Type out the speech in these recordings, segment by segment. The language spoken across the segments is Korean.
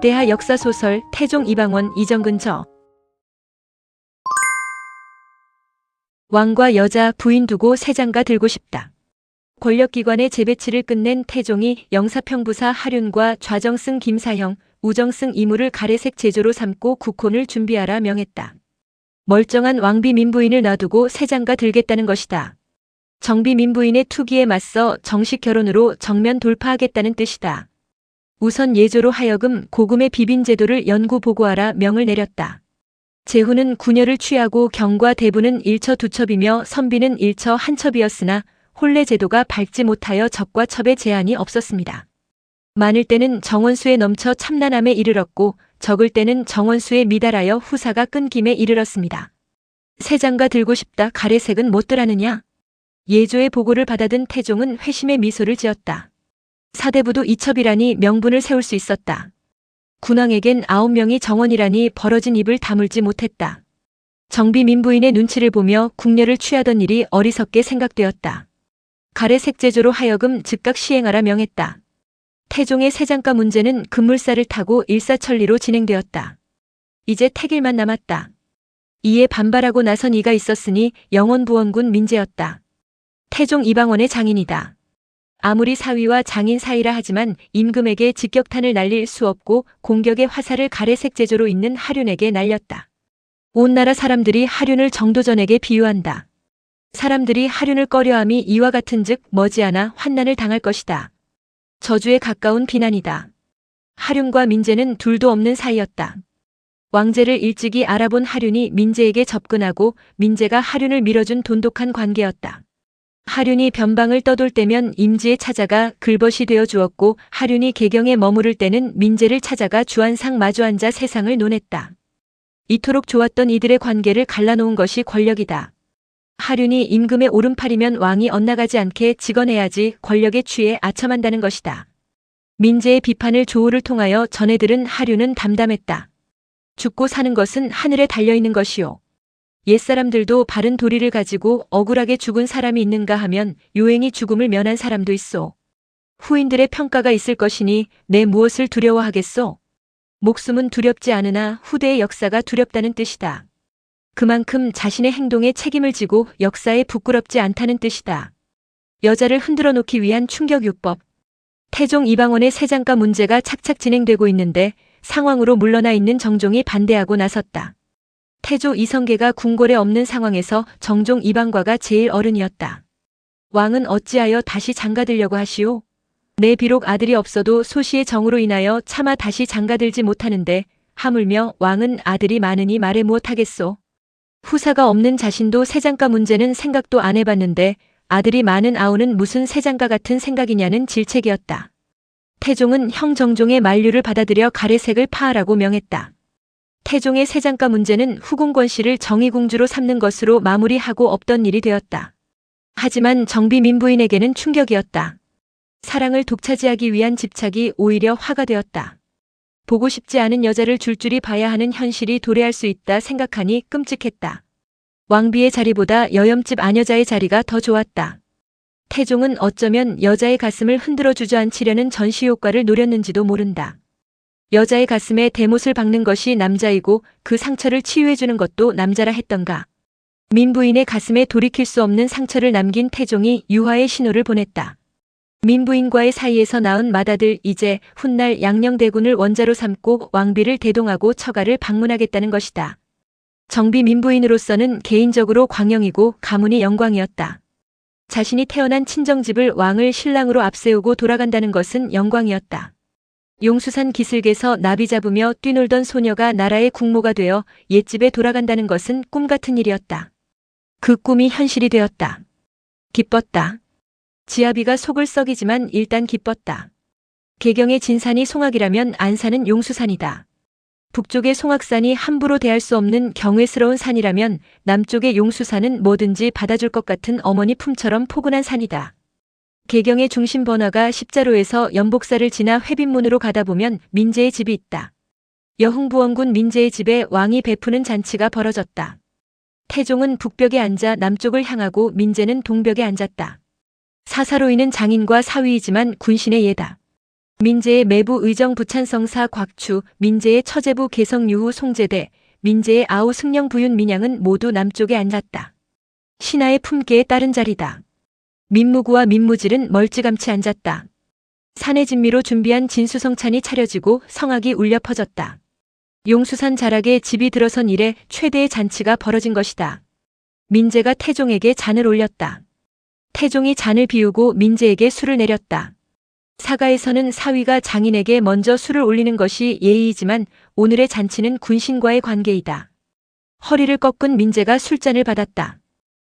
대하 역사소설 태종 이방원 이정근저. 왕과 여자 부인 두고 새장가 들고 싶다. 권력기관의 재배치를 끝낸 태종이 영사평부사 하륜과 좌정승 김사형, 우정승 이무를 가래색 제조로 삼고 국혼을 준비하라 명했다. 멀쩡한 왕비 민부인을 놔두고 새장가 들겠다는 것이다. 정비 민부인의 투기에 맞서 정식 결혼으로 정면 돌파하겠다는 뜻이다. 우선 예조로 하여금 고금의 비빈 제도를 연구 보고하라 명을 내렸다. 제후는 구녀를 취하고 경과 대부는 일처두첩이며 선비는 일처 한첩이었으나 혼례 제도가 밟지 못하여 적과 첩의 제한이 없었습니다. 많을 때는 정원수에 넘쳐 참난함에 이르렀고 적을 때는 정원수에 미달하여 후사가 끊김에 이르렀습니다. 새장가 들고 싶다 가래색은 못들하느냐? 예조의 보고를 받아든 태종은 회심의 미소를 지었다. 사대부도 이첩이라니 명분을 세울 수 있었다. 군왕에겐 9명이 정원이라니 벌어진 입을 다물지 못했다. 정비 민부인의 눈치를 보며 궁녀를 취하던 일이 어리석게 생각되었다. 가래색 제조로 하여금 즉각 시행하라 명했다. 태종의 새장가 문제는 급물살을 타고 일사천리로 진행되었다. 이제 택일만 남았다. 이에 반발하고 나선 이가 있었으니 영원부원군 민재였다. 태종 이방원의 장인이다. 아무리 사위와 장인 사이라 하지만 임금에게 직격탄을 날릴 수 없고 공격의 화살을 가래색 제조로 있는 하륜에게 날렸다. 온 나라 사람들이 하륜을 정도전에게 비유한다. 사람들이 하륜을 꺼려함이 이와 같은즉 머지않아 환난을 당할 것이다. 저주에 가까운 비난이다. 하륜과 민재는 둘도 없는 사이였다. 왕제를 일찍이 알아본 하륜이 민재에게 접근하고 민재가 하륜을 밀어준 돈독한 관계였다. 하륜이 변방을 떠돌 때면 임지에 찾아가 글벗이 되어 주었고 하륜이 개경에 머무를 때는 민재를 찾아가 주안상 마주 앉아 세상을 논했다. 이토록 좋았던 이들의 관계를 갈라놓은 것이 권력이다. 하륜이 임금의 오른팔이면 왕이 엇나가지 않게 직언해야지 권력에 취해 아첨한다는 것이다. 민재의 비판을 조우를 통하여 전해들은 하륜은 담담했다. 죽고 사는 것은 하늘에 달려있는 것이요. 옛사람들도 바른 도리를 가지고 억울하게 죽은 사람이 있는가 하면 요행이 죽음을 면한 사람도 있소. 후인들의 평가가 있을 것이니 내 무엇을 두려워하겠소? 목숨은 두렵지 않으나 후대의 역사가 두렵다는 뜻이다. 그만큼 자신의 행동에 책임을 지고 역사에 부끄럽지 않다는 뜻이다. 여자를 흔들어 놓기 위한 충격요법. 태종 이방원의 새장가 문제가 착착 진행되고 있는데 상황으로 물러나 있는 정종이 반대하고 나섰다. 태조 이성계가 궁궐에 없는 상황에서 정종 이방과가 제일 어른이었다. 왕은 어찌하여 다시 장가들려고 하시오? 내 비록 아들이 없어도 소시의 정으로 인하여 차마 다시 장가들지 못하는데 하물며 왕은 아들이 많으니 말해 무엇하겠소? 후사가 없는 자신도 새장가 문제는 생각도 안 해봤는데 아들이 많은 아우는 무슨 새장가 같은 생각이냐는 질책이었다. 태종은 형 정종의 만류를 받아들여 가래색을 파하라고 명했다. 태종의 새장가 문제는 후궁권 씨를 정의공주로 삼는 것으로 마무리하고 없던 일이 되었다. 하지만 정비 민부인에게는 충격이었다. 사랑을 독차지하기 위한 집착이 오히려 화가 되었다. 보고 싶지 않은 여자를 줄줄이 봐야 하는 현실이 도래할 수 있다 생각하니 끔찍했다. 왕비의 자리보다 여염집 아녀자의 자리가 더 좋았다. 태종은 어쩌면 여자의 가슴을 흔들어 주저앉히려는 전시효과를 노렸는지도 모른다. 여자의 가슴에 대못을 박는 것이 남자이고 그 상처를 치유해주는 것도 남자라 했던가. 민부인의 가슴에 돌이킬 수 없는 상처를 남긴 태종이 유화의 신호를 보냈다. 민부인과의 사이에서 낳은 맏아들 이제 훗날 양녕대군을 원자로 삼고 왕비를 대동하고 처가를 방문하겠다는 것이다. 정비 민부인으로서는 개인적으로 광영이고 가문이 영광이었다. 자신이 태어난 친정집을 왕을 신랑으로 앞세우고 돌아간다는 것은 영광이었다. 용수산 기슭에서 나비 잡으며 뛰놀던 소녀가 나라의 국모가 되어 옛집에 돌아간다는 것은 꿈같은 일이었다. 그 꿈이 현실이 되었다. 기뻤다. 지아비가 속을 썩이지만 일단 기뻤다. 개경의 진산이 송악이라면 안산은 용수산이다. 북쪽의 송악산이 함부로 대할 수 없는 경외스러운 산이라면 남쪽의 용수산은 뭐든지 받아줄 것 같은 어머니 품처럼 포근한 산이다. 개경의 중심 번화가 십자로에서 연복사를 지나 회빈문으로 가다 보면 민재의 집이 있다. 여흥부원군 민재의 집에 왕이 베푸는 잔치가 벌어졌다. 태종은 북벽에 앉아 남쪽을 향하고 민재는 동벽에 앉았다. 사사로이는 장인과 사위이지만 군신의 예다. 민제의 매부 의정 부찬성사 곽추, 민제의 처제부 개성유후 송제대, 민제의 아우 승령 부윤 민양은 모두 남쪽에 앉았다. 신하의 품계에 따른 자리다. 민무구와 민무질은 멀찌감치 앉았다. 산의 진미로 준비한 진수성찬이 차려지고 성악이 울려 퍼졌다. 용수산 자락에 집이 들어선 이래 최대의 잔치가 벌어진 것이다. 민제가 태종에게 잔을 올렸다. 태종이 잔을 비우고 민제에게 술을 내렸다. 사가에서는 사위가 장인에게 먼저 술을 올리는 것이 예의이지만 오늘의 잔치는 군신과의 관계이다. 허리를 꺾은 민제가 술잔을 받았다.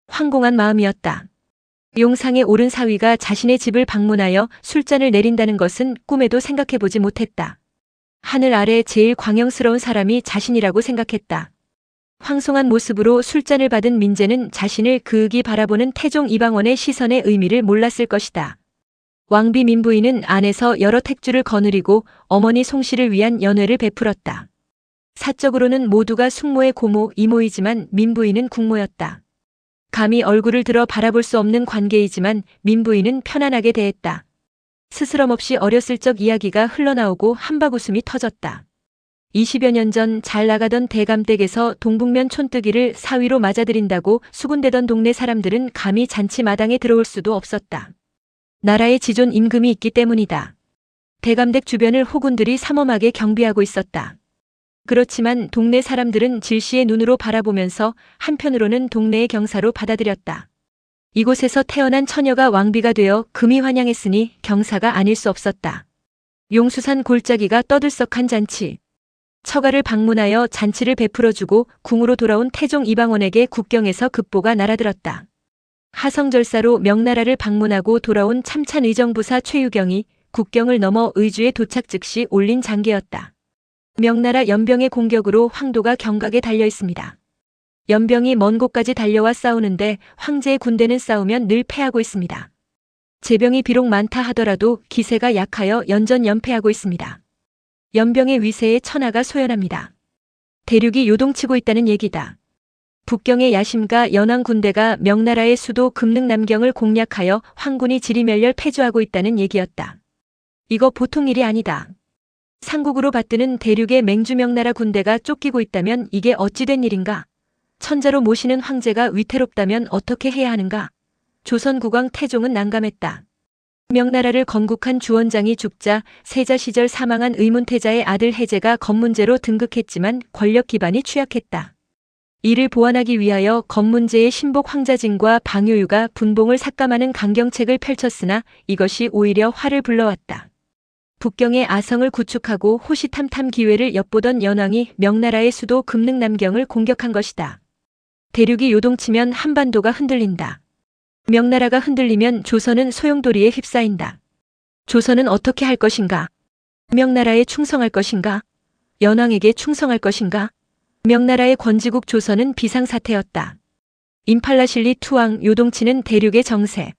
황공한 마음이었다. 용상에 오른 사위가 자신의 집을 방문하여 술잔을 내린다는 것은 꿈에도 생각해보지 못했다. 하늘 아래 제일 광영스러운 사람이 자신이라고 생각했다. 황송한 모습으로 술잔을 받은 민제는 자신을 그윽이 바라보는 태종 이방원의 시선의 의미를 몰랐을 것이다. 왕비 민부인은 안에서 여러 택주를 거느리고 어머니 송씨를 위한 연회를 베풀었다. 사적으로는 모두가 숙모의 고모, 이모이지만 민부인은 국모였다. 감히 얼굴을 들어 바라볼 수 없는 관계이지만 민부인은 편안하게 대했다. 스스럼 없이 어렸을 적 이야기가 흘러나오고 한바구음이 터졌다. 20여 년 전 잘 나가던 대감댁에서 동북면 촌뜨기를 사위로 맞아들인다고 수군대던 동네 사람들은 감히 잔치 마당에 들어올 수도 없었다. 나라의 지존 임금이 있기 때문이다. 대감댁 주변을 호군들이 삼엄하게 경비하고 있었다. 그렇지만 동네 사람들은 질시의 눈으로 바라보면서 한편으로는 동네의 경사로 받아들였다. 이곳에서 태어난 처녀가 왕비가 되어 금이 환영했으니 경사가 아닐 수 없었다. 용수산 골짜기가 떠들썩한 잔치. 처가를 방문하여 잔치를 베풀어주고 궁으로 돌아온 태종 이방원에게 국경에서 급보가 날아들었다. 하성절사로 명나라를 방문하고 돌아온 참찬 의정부사 최유경이 국경을 넘어 의주에 도착 즉시 올린 장계였다. 명나라 연병의 공격으로 황도가 경각에 달려 있습니다. 연병이 먼 곳까지 달려와 싸우는데 황제의 군대는 싸우면 늘 패하고 있습니다. 제병이 비록 많다 하더라도 기세가 약하여 연전연패하고 있습니다. 연병의 위세에 천하가 소연합니다. 대륙이 요동치고 있다는 얘기다. 북경의 야심가 연왕 군대가 명나라의 수도 금능남경을 공략하여 황군이 지리멸렬 패주하고 있다는 얘기였다. 이거 보통 일이 아니다. 삼국으로 받드는 대륙의 맹주명나라 군대가 쫓기고 있다면 이게 어찌 된 일인가? 천자로 모시는 황제가 위태롭다면 어떻게 해야 하는가? 조선 국왕 태종은 난감했다. 명나라를 건국한 주원장이 죽자 세자 시절 사망한 의문태자의 아들 해제가 건문제로 등극했지만 권력 기반이 취약했다. 이를 보완하기 위하여 건문제의 신복 황자진과 방요유가 분봉을 삭감하는 강경책을 펼쳤으나 이것이 오히려 화를 불러왔다. 북경의 아성을 구축하고 호시탐탐 기회를 엿보던 연왕이 명나라의 수도 금능남경을 공격한 것이다. 대륙이 요동치면 한반도가 흔들린다. 명나라가 흔들리면 조선은 소용돌이에 휩싸인다. 조선은 어떻게 할 것인가? 명나라에 충성할 것인가? 연왕에게 충성할 것인가? 명나라의 권지국 조선은 비상사태였다. 임팔라실리 투왕 요동치는 대륙의 정세.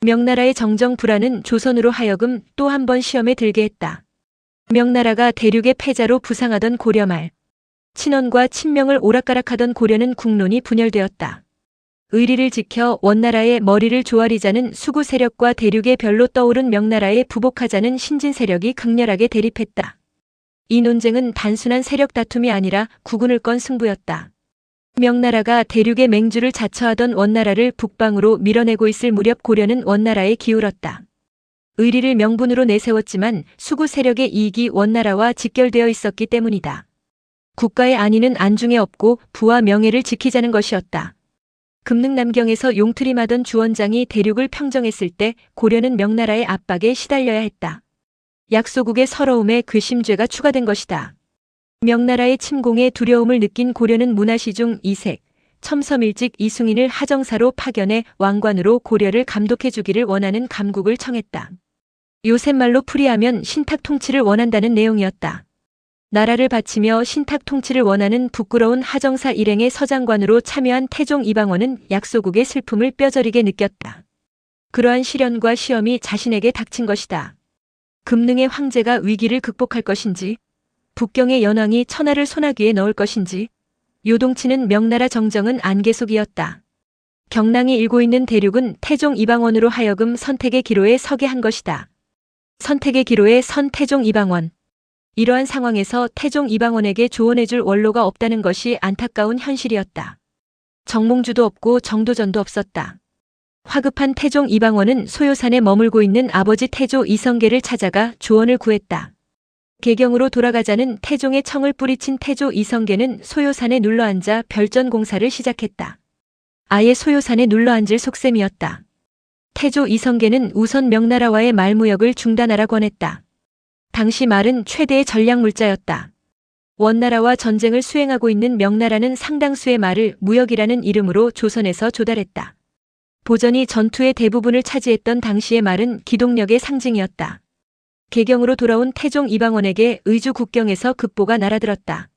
명나라의 정정 불안은 조선으로 하여금 또 한 번 시험에 들게 했다. 명나라가 대륙의 패자로 부상하던 고려 말 친원과 친명을 오락가락하던 고려는 국론이 분열되었다. 의리를 지켜 원나라의 머리를 조아리자는 수구 세력과 대륙의 별로 떠오른 명나라에 부복하자는 신진 세력이 극렬하게 대립했다. 이 논쟁은 단순한 세력 다툼이 아니라 국운을 건 승부였다. 명나라가 대륙의 맹주를 자처하던 원나라를 북방으로 밀어내고 있을 무렵 고려는 원나라에 기울었다. 의리를 명분으로 내세웠지만 수구 세력의 이익이 원나라와 직결되어 있었기 때문이다. 국가의 안위는 안중에 없고 부와 명예를 지키자는 것이었다. 금능남경에서 용트림하던 주원장이 대륙을 평정했을 때 고려는 명나라의 압박에 시달려야 했다. 약소국의 서러움에 괘씸죄가 추가된 것이다. 명나라의 침공에 두려움을 느낀 고려는 문화시중 이색, 첨섬일직 이승인을 하정사로 파견해 왕관으로 고려를 감독해주기를 원하는 감국을 청했다. 요새말로 풀이하면 신탁 통치를 원한다는 내용이었다. 나라를 바치며 신탁 통치를 원하는 부끄러운 하정사 일행의 서장관으로 참여한 태종 이방원은 약소국의 슬픔을 뼈저리게 느꼈다. 그러한 시련과 시험이 자신에게 닥친 것이다. 금능의 황제가 위기를 극복할 것인지, 북경의 연왕이 천하를 소나기에 넣을 것인지, 요동치는 명나라 정정은 안개 속이었다. 경랑이 일고 있는 대륙은 태종 이방원으로 하여금 선택의 기로에 서게 한 것이다. 선택의 기로에 선 태종 이방원. 이러한 상황에서 태종 이방원에게 조언해줄 원로가 없다는 것이 안타까운 현실이었다. 정몽주도 없고 정도전도 없었다. 화급한 태종 이방원은 소요산에 머물고 있는 아버지 태조 이성계를 찾아가 조언을 구했다. 개경으로 돌아가자는 태종의 청을 뿌리친 태조 이성계는 소요산에 눌러앉아 별전 공사를 시작했다. 아예 소요산에 눌러앉을 속셈이었다. 태조 이성계는 우선 명나라와의 말무역을 중단하라 권했다. 당시 말은 최대의 전략물자였다. 원나라와 전쟁을 수행하고 있는 명나라는 상당수의 말을 무역이라는 이름으로 조선에서 조달했다. 보전이 전투의 대부분을 차지했던 당시의 말은 기동력의 상징이었다. 개경으로 돌아온 태종 이방원에게 의주 국경에서 급보가 날아들었다.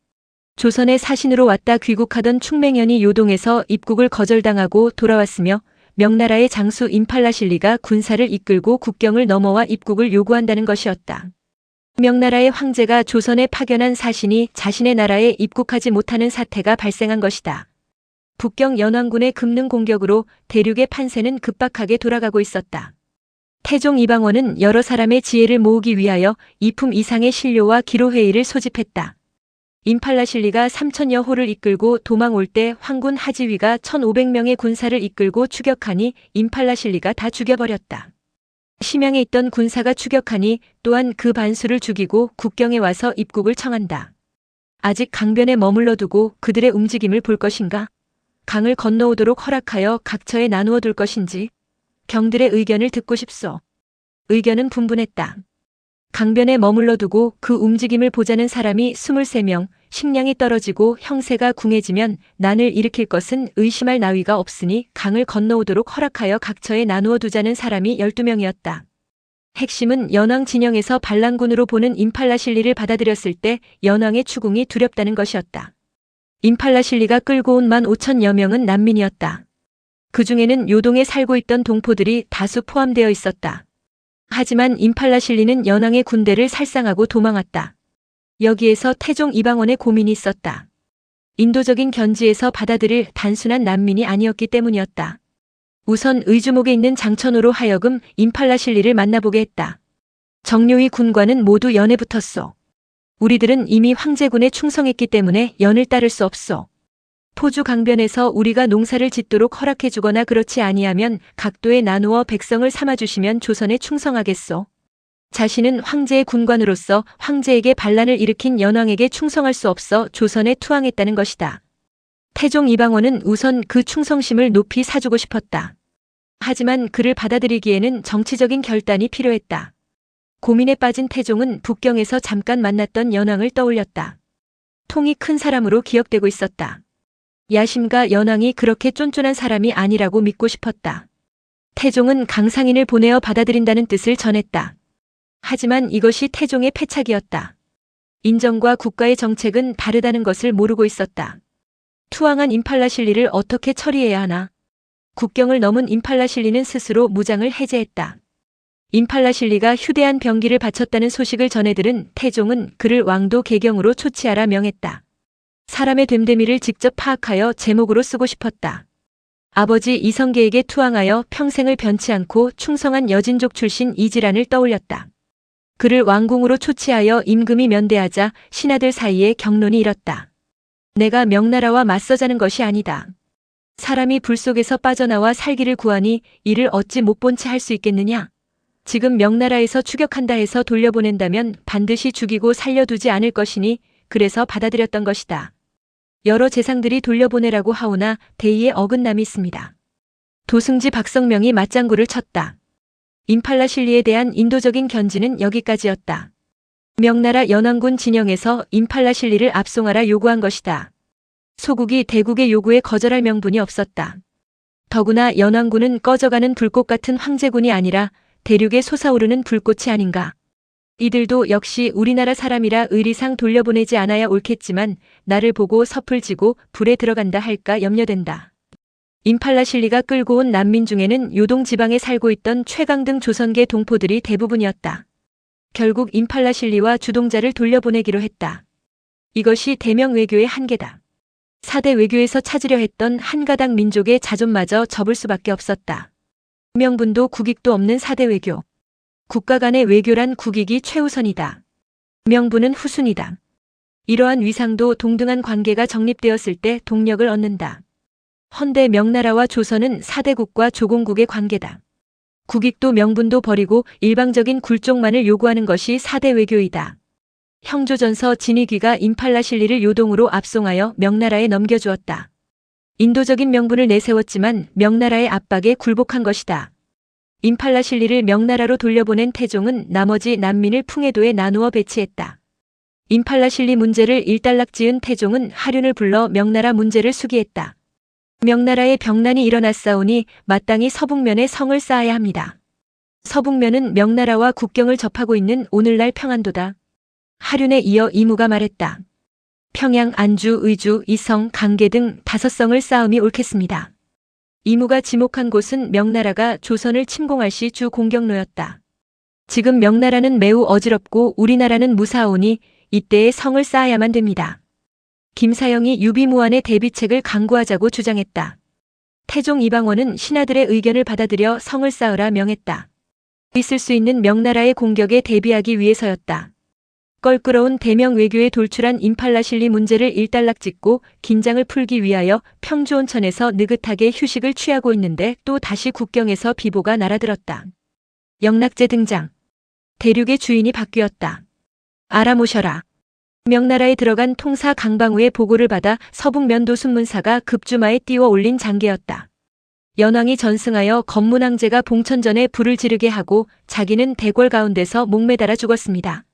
조선의 사신으로 왔다 귀국하던 충맹현이 요동에서 입국을 거절당하고 돌아왔으며 명나라의 장수 임팔라실리가 군사를 이끌고 국경을 넘어와 입국을 요구한다는 것이었다. 명나라의 황제가 조선에 파견한 사신이 자신의 나라에 입국하지 못하는 사태가 발생한 것이다. 북경 연왕군의 급능 공격으로 대륙의 판세는 급박하게 돌아가고 있었다. 태종 이방원은 여러 사람의 지혜를 모으기 위하여 2품 이상의 신료와 기로회의를 소집했다. 임팔라실리가 3천여 호를 이끌고 도망올 때 황군 하지위가 1,500명의 군사를 이끌고 추격하니 임팔라실리가 다 죽여버렸다. 심양에 있던 군사가 추격하니 또한 그 반수를 죽이고 국경에 와서 입국을 청한다. 아직 강변에 머물러 두고 그들의 움직임을 볼 것인가? 강을 건너오도록 허락하여 각처에 나누어 둘 것인지 경들의 의견을 듣고 싶소. 의견은 분분했다. 강변에 머물러 두고 그 움직임을 보자는 사람이 23명, 식량이 떨어지고 형세가 궁해지면 난을 일으킬 것은 의심할 나위가 없으니 강을 건너오도록 허락하여 각처에 나누어 두자는 사람이 12명이었다. 핵심은 연왕 진영에서 반란군으로 보는 임팔라실리를 받아들였을 때 연왕의 추궁이 두렵다는 것이었다. 임팔라실리가 끌고 온 15,000여 명은 난민이었다. 그 중에는 요동에 살고 있던 동포들이 다수 포함되어 있었다. 하지만 임팔라실리는 연왕의 군대를 살상하고 도망왔다. 여기에서 태종 이방원의 고민이 있었다. 인도적인 견지에서 받아들일 단순한 난민이 아니었기 때문이었다. 우선 의주목에 있는 장천호로 하여금 임팔라실리를 만나보게 했다. 정료위 군과는 모두 연에 붙었소. 우리들은 이미 황제군에 충성했기 때문에 연을 따를 수 없소. 포주 강변에서 우리가 농사를 짓도록 허락해주거나 그렇지 아니하면 각도에 나누어 백성을 삼아주시면 조선에 충성하겠소. 자신은 황제의 군관으로서 황제에게 반란을 일으킨 연왕에게 충성할 수 없어 조선에 투항했다는 것이다. 태종 이방원은 우선 그 충성심을 높이 사주고 싶었다. 하지만 그를 받아들이기에는 정치적인 결단이 필요했다. 고민에 빠진 태종은 북경에서 잠깐 만났던 연왕을 떠올렸다. 통이 큰 사람으로 기억되고 있었다. 야심가 연왕이 그렇게 쫀쫀한 사람이 아니라고 믿고 싶었다. 태종은 강상인을 보내어 받아들인다는 뜻을 전했다. 하지만 이것이 태종의 패착이었다. 인정과 국가의 정책은 다르다는 것을 모르고 있었다. 투항한 임팔라실리를 어떻게 처리해야 하나? 국경을 넘은 임팔라실리는 스스로 무장을 해제했다. 임팔라실리가 휴대한 병기를 바쳤다는 소식을 전해들은 태종은 그를 왕도 개경으로 초치하라 명했다. 사람의 됨됨이를 직접 파악하여 제목으로 쓰고 싶었다. 아버지 이성계에게 투항하여 평생을 변치 않고 충성한 여진족 출신 이지란을 떠올렸다. 그를 왕궁으로 초치하여 임금이 면대하자 신하들 사이에 경론이 일었다. 내가 명나라와 맞서자는 것이 아니다. 사람이 불 속에서 빠져나와 살기를 구하니 이를 어찌 못 본 채 할 수 있겠느냐? 지금 명나라에서 추격한다 해서 돌려보낸다면 반드시 죽이고 살려두지 않을 것이니 그래서 받아들였던 것이다. 여러 재상들이 돌려보내라고 하오나 대의에 어긋남이 있습니다. 도승지 박성명이 맞장구를 쳤다. 임팔라실리에 대한 인도적인 견지는 여기까지였다. 명나라 연왕군 진영에서 임팔라실리를 압송하라 요구한 것이다. 소국이 대국의 요구에 거절할 명분이 없었다. 더구나 연왕군은 꺼져가는 불꽃 같은 황제군이 아니라 대륙에 솟아오르는 불꽃이 아닌가. 이들도 역시 우리나라 사람이라 의리상 돌려보내지 않아야 옳겠지만 나를 보고 섣불지고 불에 들어간다 할까 염려된다. 임팔라실리가 끌고 온 난민 중에는 요동 지방에 살고 있던 최강 등 조선계 동포들이 대부분이었다. 결국 임팔라실리와 주동자를 돌려보내기로 했다. 이것이 대명 외교의 한계다. 4대 외교에서 찾으려 했던 한가닥 민족의 자존마저 접을 수밖에 없었다. 명분도 국익도 없는 4대 외교. 국가 간의 외교란 국익이 최우선이다. 명분은 후순이다. 이러한 위상도 동등한 관계가 정립되었을 때 동력을 얻는다. 헌데 명나라와 조선은 사대국과 조공국의 관계다. 국익도 명분도 버리고 일방적인 굴종만을 요구하는 것이 사대 외교이다. 형조전서 진위귀가 임팔라실리를 요동으로 압송하여 명나라에 넘겨주었다. 인도적인 명분을 내세웠지만 명나라의 압박에 굴복한 것이다. 임팔라실리를 명나라로 돌려보낸 태종은 나머지 난민을 풍해도에 나누어 배치했다. 임팔라실리 문제를 일단락지은 태종은 하륜을 불러 명나라 문제를 수기했다. 명나라에 병난이 일어났사오니 마땅히 서북면에 성을 쌓아야 합니다. 서북면은 명나라와 국경을 접하고 있는 오늘날 평안도다. 하륜에 이어 이무가 말했다. 평양, 안주, 의주, 이성, 강계 등 5성을 쌓음이 옳겠습니다. 이무가 지목한 곳은 명나라가 조선을 침공할 시 주 공격로였다. 지금 명나라는 매우 어지럽고 우리나라는 무사하오니 이때에 성을 쌓아야만 됩니다. 김사영이 유비무환의 대비책을 강구하자고 주장했다. 태종 이방원은 신하들의 의견을 받아들여 성을 쌓으라 명했다. 있을 수 있는 명나라의 공격에 대비하기 위해서였다. 껄끄러운 대명 외교에 돌출한 임팔라실리 문제를 일단락짓고 긴장을 풀기 위하여 평주온천에서 느긋하게 휴식을 취하고 있는데 또 다시 국경에서 비보가 날아들었다. 영락제 등장. 대륙의 주인이 바뀌었다. 알아모셔라. 명나라에 들어간 통사 강방우의 보고를 받아 서북면 도순문사가 급주마에 띄워 올린 장계였다. 연왕이 전승하여 검문왕제가 봉천전에 불을 지르게 하고 자기는 대궐 가운데서 목매달아 죽었습니다.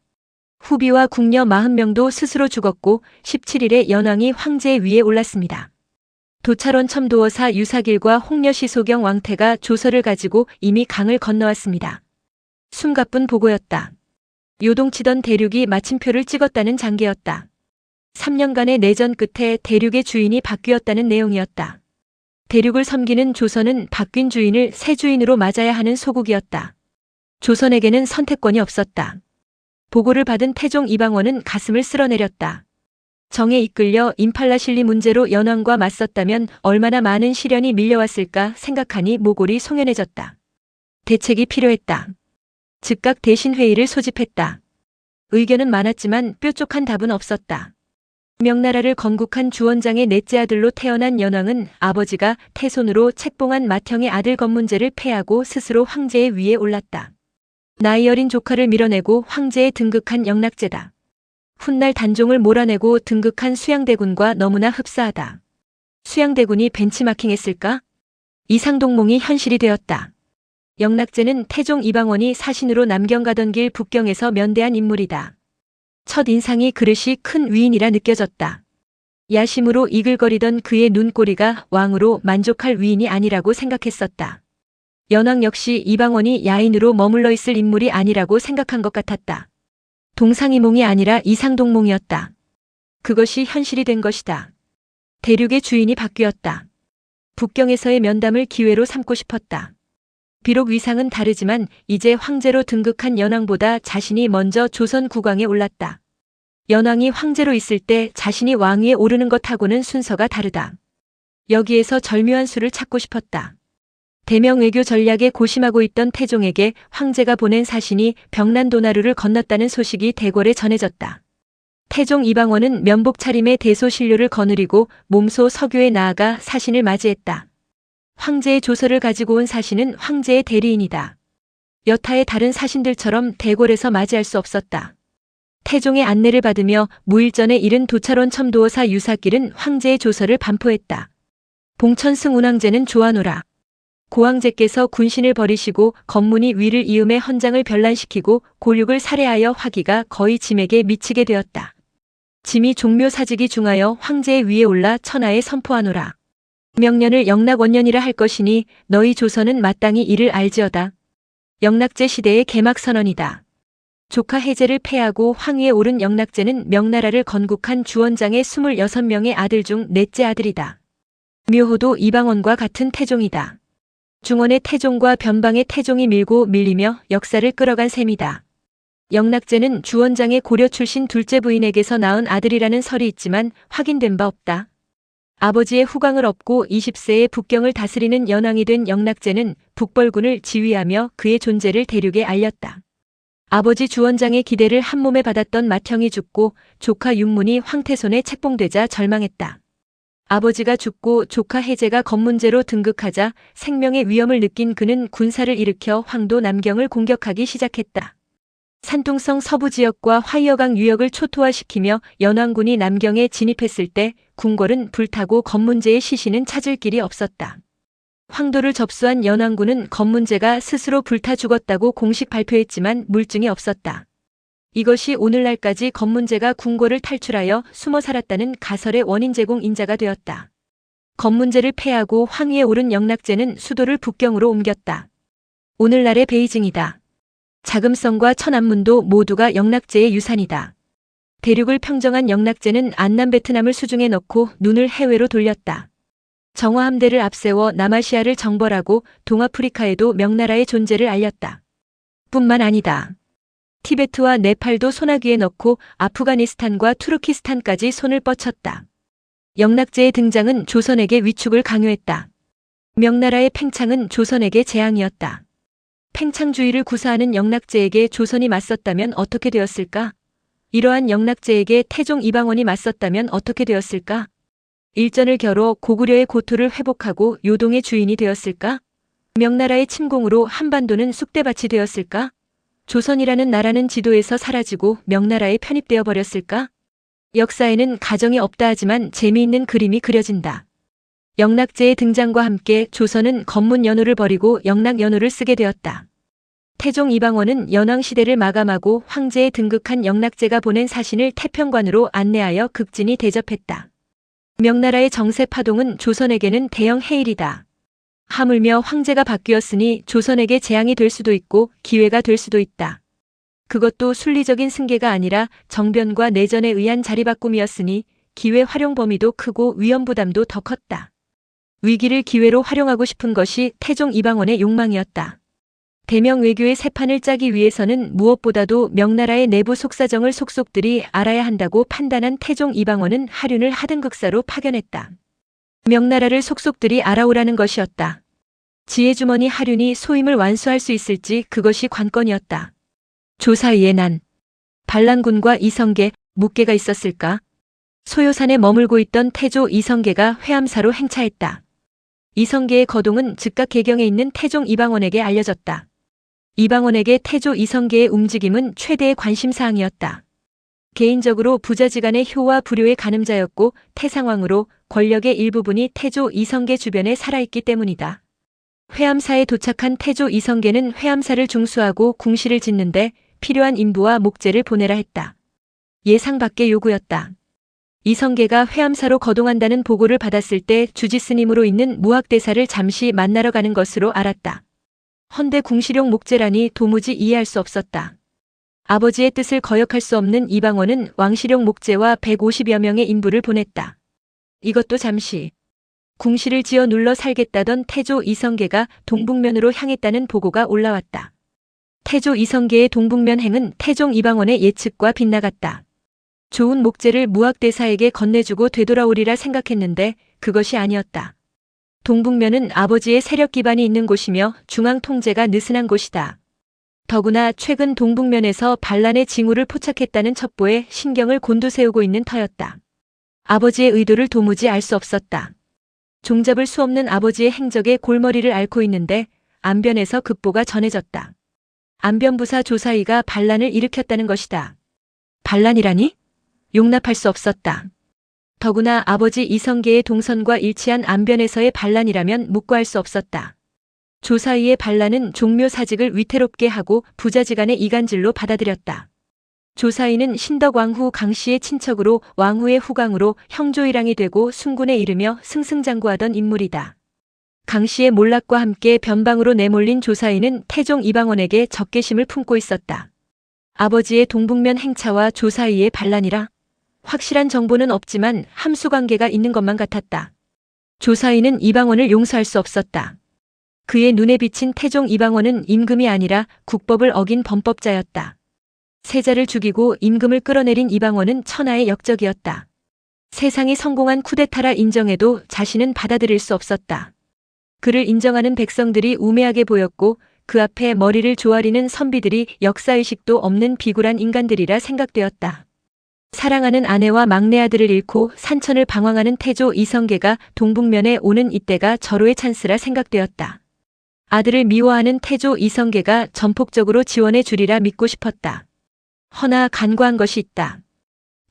후비와 궁녀 40명도 스스로 죽었고 17일에 연왕이 황제 위에 올랐습니다. 도찰원 첨도어사 유사길과 홍려시 소경 왕태가 조서를 가지고 이미 강을 건너왔습니다. 숨가쁜 보고였다. 요동치던 대륙이 마침표를 찍었다는 장계였다. 3년간의 내전 끝에 대륙의 주인이 바뀌었다는 내용이었다. 대륙을 섬기는 조선은 바뀐 주인을 새 주인으로 맞아야 하는 소국이었다. 조선에게는 선택권이 없었다. 보고를 받은 태종 이방원은 가슴을 쓸어내렸다. 정에 이끌려 임팔라실리 문제로 연왕과 맞섰다면 얼마나 많은 시련이 밀려왔을까 생각하니 모골이 송연해졌다. 대책이 필요했다. 즉각 대신회의를 소집했다. 의견은 많았지만 뾰족한 답은 없었다. 명나라를 건국한 주원장의 넷째 아들로 태어난 연왕은 아버지가 태손으로 책봉한 맏형의 아들 검문제를 패하고 스스로 황제의 위에 올랐다. 나이 어린 조카를 밀어내고 황제에 등극한 영락제다. 훗날 단종을 몰아내고 등극한 수양대군과 너무나 흡사하다. 수양대군이 벤치마킹했을까? 이상동몽이 현실이 되었다. 영락제는 태종 이방원이 사신으로 남경 가던 길 북경에서 면대한 인물이다. 첫 인상이 그릇이 큰 위인이라 느껴졌다. 야심으로 이글거리던 그의 눈꼬리가 왕으로 만족할 위인이 아니라고 생각했었다. 연왕 역시 이방원이 야인으로 머물러 있을 인물이 아니라고 생각한 것 같았다. 동상이몽이 아니라 이상동몽이었다. 그것이 현실이 된 것이다. 대륙의 주인이 바뀌었다. 북경에서의 면담을 기회로 삼고 싶었다. 비록 위상은 다르지만 이제 황제로 등극한 연왕보다 자신이 먼저 조선 국왕에 올랐다. 연왕이 황제로 있을 때 자신이 왕위에 오르는 것하고는 순서가 다르다. 여기에서 절묘한 수를 찾고 싶었다. 대명 외교 전략에 고심하고 있던 태종에게 황제가 보낸 사신이 병난도나루를 건넜다는 소식이 대궐에 전해졌다. 태종 이방원은 면복 차림의 대소신료를 거느리고 몸소 서교에 나아가 사신을 맞이했다. 황제의 조서를 가지고 온 사신은 황제의 대리인이다. 여타의 다른 사신들처럼 대궐에서 맞이할 수 없었다. 태종의 안내를 받으며 무일전에 이른 도찰원 첨도어사 유사길은 황제의 조서를 반포했다. 봉천승 운왕제는 좋아노라. 고황제께서 군신을 버리시고 검문이 위를 이음해 헌장을 변란시키고 고륙을 살해하여 화기가 거의 짐에게 미치게 되었다. 짐이 종묘사직이 중하여 황제의 위에 올라 천하에 선포하노라. 명년을 영락원년이라 할 것이니 너희 조선은 마땅히 이를 알지어다. 영락제 시대의 개막선언이다. 조카 해제를 패하고 황위에 오른 영락제는 명나라를 건국한 주원장의 26명의 아들 중 넷째 아들이다. 묘호도 이방원과 같은 태종이다. 중원의 태종과 변방의 태종이 밀고 밀리며 역사를 끌어간 셈이다. 영락제는 주원장의 고려 출신 둘째 부인에게서 낳은 아들이라는 설이 있지만 확인된 바 없다. 아버지의 후광을 얻고 20세에 북경을 다스리는 연왕이 된 영락제는 북벌군을 지휘하며 그의 존재를 대륙에 알렸다. 아버지 주원장의 기대를 한몸에 받았던 맏형이 죽고 조카 윤문이 황태손에 책봉되자 절망했다. 아버지가 죽고 조카 해제가 검문제로 등극하자 생명의 위험을 느낀 그는 군사를 일으켜 황도 남경을 공격하기 시작했다. 산둥성 서부 지역과 화이어강 유역을 초토화시키며 연왕군이 남경에 진입했을 때 궁궐은 불타고 검문제의 시신은 찾을 길이 없었다. 황도를 접수한 연왕군은 검문제가 스스로 불타 죽었다고 공식 발표했지만 물증이 없었다. 이것이 오늘날까지 검문제가 궁궐을 탈출하여 숨어 살았다는 가설의 원인 제공 인자가 되었다. 검문제를 패하고 황위에 오른 영락제는 수도를 북경으로 옮겼다. 오늘날의 베이징이다. 자금성과 천안문도 모두가 영락제의 유산이다. 대륙을 평정한 영락제는 안남 베트남을 수중에 넣고 눈을 해외로 돌렸다. 정화함대를 앞세워 남아시아를 정벌하고 동아프리카에도 명나라의 존재를 알렸다. 뿐만 아니다. 티베트와 네팔도 소나기에 넣고 아프가니스탄과 투르키스탄까지 손을 뻗쳤다. 영락제의 등장은 조선에게 위축을 강요했다. 명나라의 팽창은 조선에게 재앙이었다. 팽창주의를 구사하는 영락제에게 조선이 맞섰다면 어떻게 되었을까? 이러한 영락제에게 태종 이방원이 맞섰다면 어떻게 되었을까? 일전을 겨뤄 고구려의 고토를 회복하고 요동의 주인이 되었을까? 명나라의 침공으로 한반도는 쑥대밭이 되었을까? 조선이라는 나라는 지도에서 사라지고 명나라에 편입되어 버렸을까? 역사에는 가정이 없다 하지만 재미있는 그림이 그려진다. 영락제의 등장과 함께 조선은 검문연호를 버리고 영락연호를 쓰게 되었다. 태종 이방원은 연왕시대를 마감하고 황제에 등극한 영락제가 보낸 사신을 태평관으로 안내하여 극진히 대접했다. 명나라의 정세 파동은 조선에게는 대형 해일이다. 하물며 황제가 바뀌었으니 조선에게 재앙이 될 수도 있고 기회가 될 수도 있다. 그것도 순리적인 승계가 아니라 정변과 내전에 의한 자리바꿈이었으니 기회 활용 범위도 크고 위험 부담도 더 컸다. 위기를 기회로 활용하고 싶은 것이 태종 이방원의 욕망이었다. 대명 외교의 새 판을 짜기 위해서는 무엇보다도 명나라의 내부 속사정을 속속들이 알아야 한다고 판단한 태종 이방원은 하륜을 하등극사로 파견했다. 명나라를 속속들이 알아오라는 것이었다. 지혜주머니 하륜이 소임을 완수할 수 있을지 그것이 관건이었다. 조사의에 난 반란군과 이성계, 묵계가 있었을까? 소요산에 머물고 있던 태조 이성계가 회암사로 행차했다. 이성계의 거동은 즉각 개경에 있는 태종 이방원에게 알려졌다. 이방원에게 태조 이성계의 움직임은 최대의 관심사항이었다. 개인적으로 부자지간의 효와 불효의 가늠자였고 태상왕으로 권력의 일부분이 태조 이성계 주변에 살아있기 때문이다. 회암사에 도착한 태조 이성계는 회암사를 중수하고 궁시를 짓는데 필요한 인부와 목재를 보내라 했다. 예상 밖의 요구였다. 이성계가 회암사로 거동한다는 보고를 받았을 때 주지스님으로 있는 무학대사를 잠시 만나러 가는 것으로 알았다. 헌데 궁시용 목재라니 도무지 이해할 수 없었다. 아버지의 뜻을 거역할 수 없는 이방원은 왕실용 목재와 150여 명의 인부를 보냈다. 이것도 잠시. 궁시를 지어 눌러 살겠다던 태조 이성계가 동북면으로 향했다는 보고가 올라왔다. 태조 이성계의 동북면행은 태종 이방원의 예측과 빗나갔다. 좋은 목재를 무학대사에게 건네주고 되돌아오리라 생각했는데 그것이 아니었다. 동북면은 아버지의 세력 기반이 있는 곳이며 중앙 통제가 느슨한 곳이다. 더구나 최근 동북면에서 반란의 징후를 포착했다는 첩보에 신경을 곤두세우고 있는 터였다. 아버지의 의도를 도무지 알 수 없었다. 종잡을 수 없는 아버지의 행적에 골머리를 앓고 있는데 안변에서 급보가 전해졌다. 안변부사 조사이가 반란을 일으켰다는 것이다. 반란이라니? 용납할 수 없었다. 더구나 아버지 이성계의 동선과 일치한 안변에서의 반란이라면 묵과할 수 없었다. 조사이의 반란은 종묘사직을 위태롭게 하고 부자지간의 이간질로 받아들였다. 조사이는 신덕왕후 강씨의 친척으로 왕후의 후광으로 형조일왕이 되고 순군에 이르며 승승장구하던 인물이다. 강씨의 몰락과 함께 변방으로 내몰린 조사이는 태종 이방원에게 적개심을 품고 있었다. 아버지의 동북면 행차와 조사이의 반란이라? 확실한 정보는 없지만 함수관계가 있는 것만 같았다. 조사이는 이방원을 용서할 수 없었다. 그의 눈에 비친 태종 이방원은 임금이 아니라 국법을 어긴 범법자였다. 세자를 죽이고 임금을 끌어내린 이방원은 천하의 역적이었다. 세상이 성공한 쿠데타라 인정해도 자신은 받아들일 수 없었다. 그를 인정하는 백성들이 우매하게 보였고 그 앞에 머리를 조아리는 선비들이 역사의식도 없는 비굴한 인간들이라 생각되었다. 사랑하는 아내와 막내 아들을 잃고 산천을 방황하는 태조 이성계가 동북면에 오는 이때가 절호의 찬스라 생각되었다. 아들을 미워하는 태조 이성계가 전폭적으로 지원해 주리라 믿고 싶었다. 허나 간과한 것이 있다.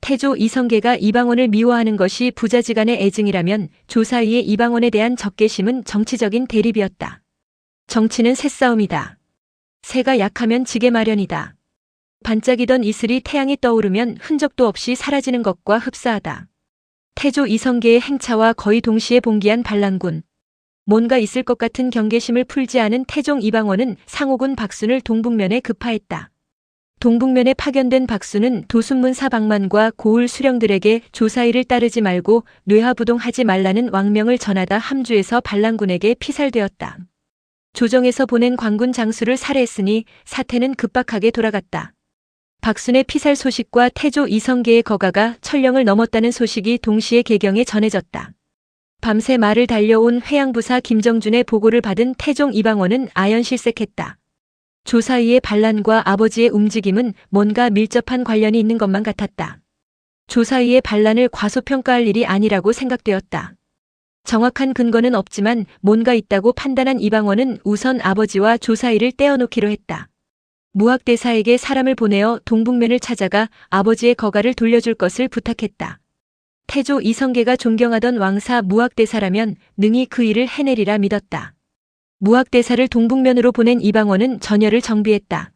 태조 이성계가 이방원을 미워하는 것이 부자지간의 애증이라면 조사이의 이방원에 대한 적개심은 정치적인 대립이었다. 정치는 새싸움이다. 새가 약하면 지게 마련이다. 반짝이던 이슬이 태양이 떠오르면 흔적도 없이 사라지는 것과 흡사하다. 태조 이성계의 행차와 거의 동시에 봉기한 반란군. 뭔가 있을 것 같은 경계심을 풀지 않은 태종 이방원은 상호군 박순을 동북면에 급파했다. 동북면에 파견된 박순은 도순문사 박만과 고을 수령들에게 조사이를 따르지 말고 뇌하부동하지 말라는 왕명을 전하다 함주에서 반란군에게 피살되었다. 조정에서 보낸 관군 장수를 살해했으니 사태는 급박하게 돌아갔다. 박순의 피살 소식과 태조 이성계의 거가가 천령을 넘었다는 소식이 동시에 개경에 전해졌다. 밤새 말을 달려온 회양부사 김정준의 보고를 받은 태종 이방원은 아연실색했다. 조사이의 반란과 아버지의 움직임은 뭔가 밀접한 관련이 있는 것만 같았다. 조사이의 반란을 과소평가할 일이 아니라고 생각되었다. 정확한 근거는 없지만 뭔가 있다고 판단한 이방원은 우선 아버지와 조사이를 떼어놓기로 했다. 무학대사에게 사람을 보내어 동북면을 찾아가 아버지의 거가를 돌려줄 것을 부탁했다. 태조 이성계가 존경하던 왕사 무학대사라면 능히 그 일을 해내리라 믿었다. 무학대사를 동북면으로 보낸 이방원은 전열을 정비했다.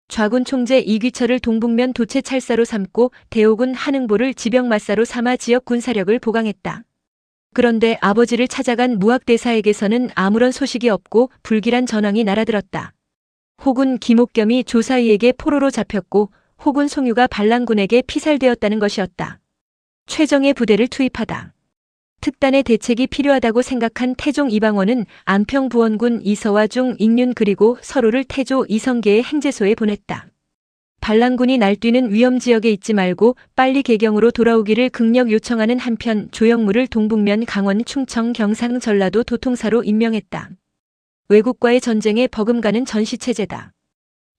좌군 총재 이귀철을 동북면 도체찰사로 삼고 대오군 한흥보를 지병맞사로 삼아 지역 군사력을 보강했다. 그런데 아버지를 찾아간 무학대사에게서는 아무런 소식이 없고 불길한 전황이 날아들었다. 호군 김옥겸이 조사이에게 포로로 잡혔고 호군 송유가 반란군에게 피살되었다는 것이었다. 최정예 부대를 투입하다. 특단의 대책이 필요하다고 생각한 태종 이방원은 안평부원군 이서와 중 익륜 그리고 서로를 태조 이성계의 행제소에 보냈다. 반란군이 날뛰는 위험지역에 있지 말고 빨리 개경으로 돌아오기를 극력 요청하는 한편 조영무를 동북면 강원 충청 경상 전라도 도통사로 임명했다. 외국과의 전쟁에 버금가는 전시체제다.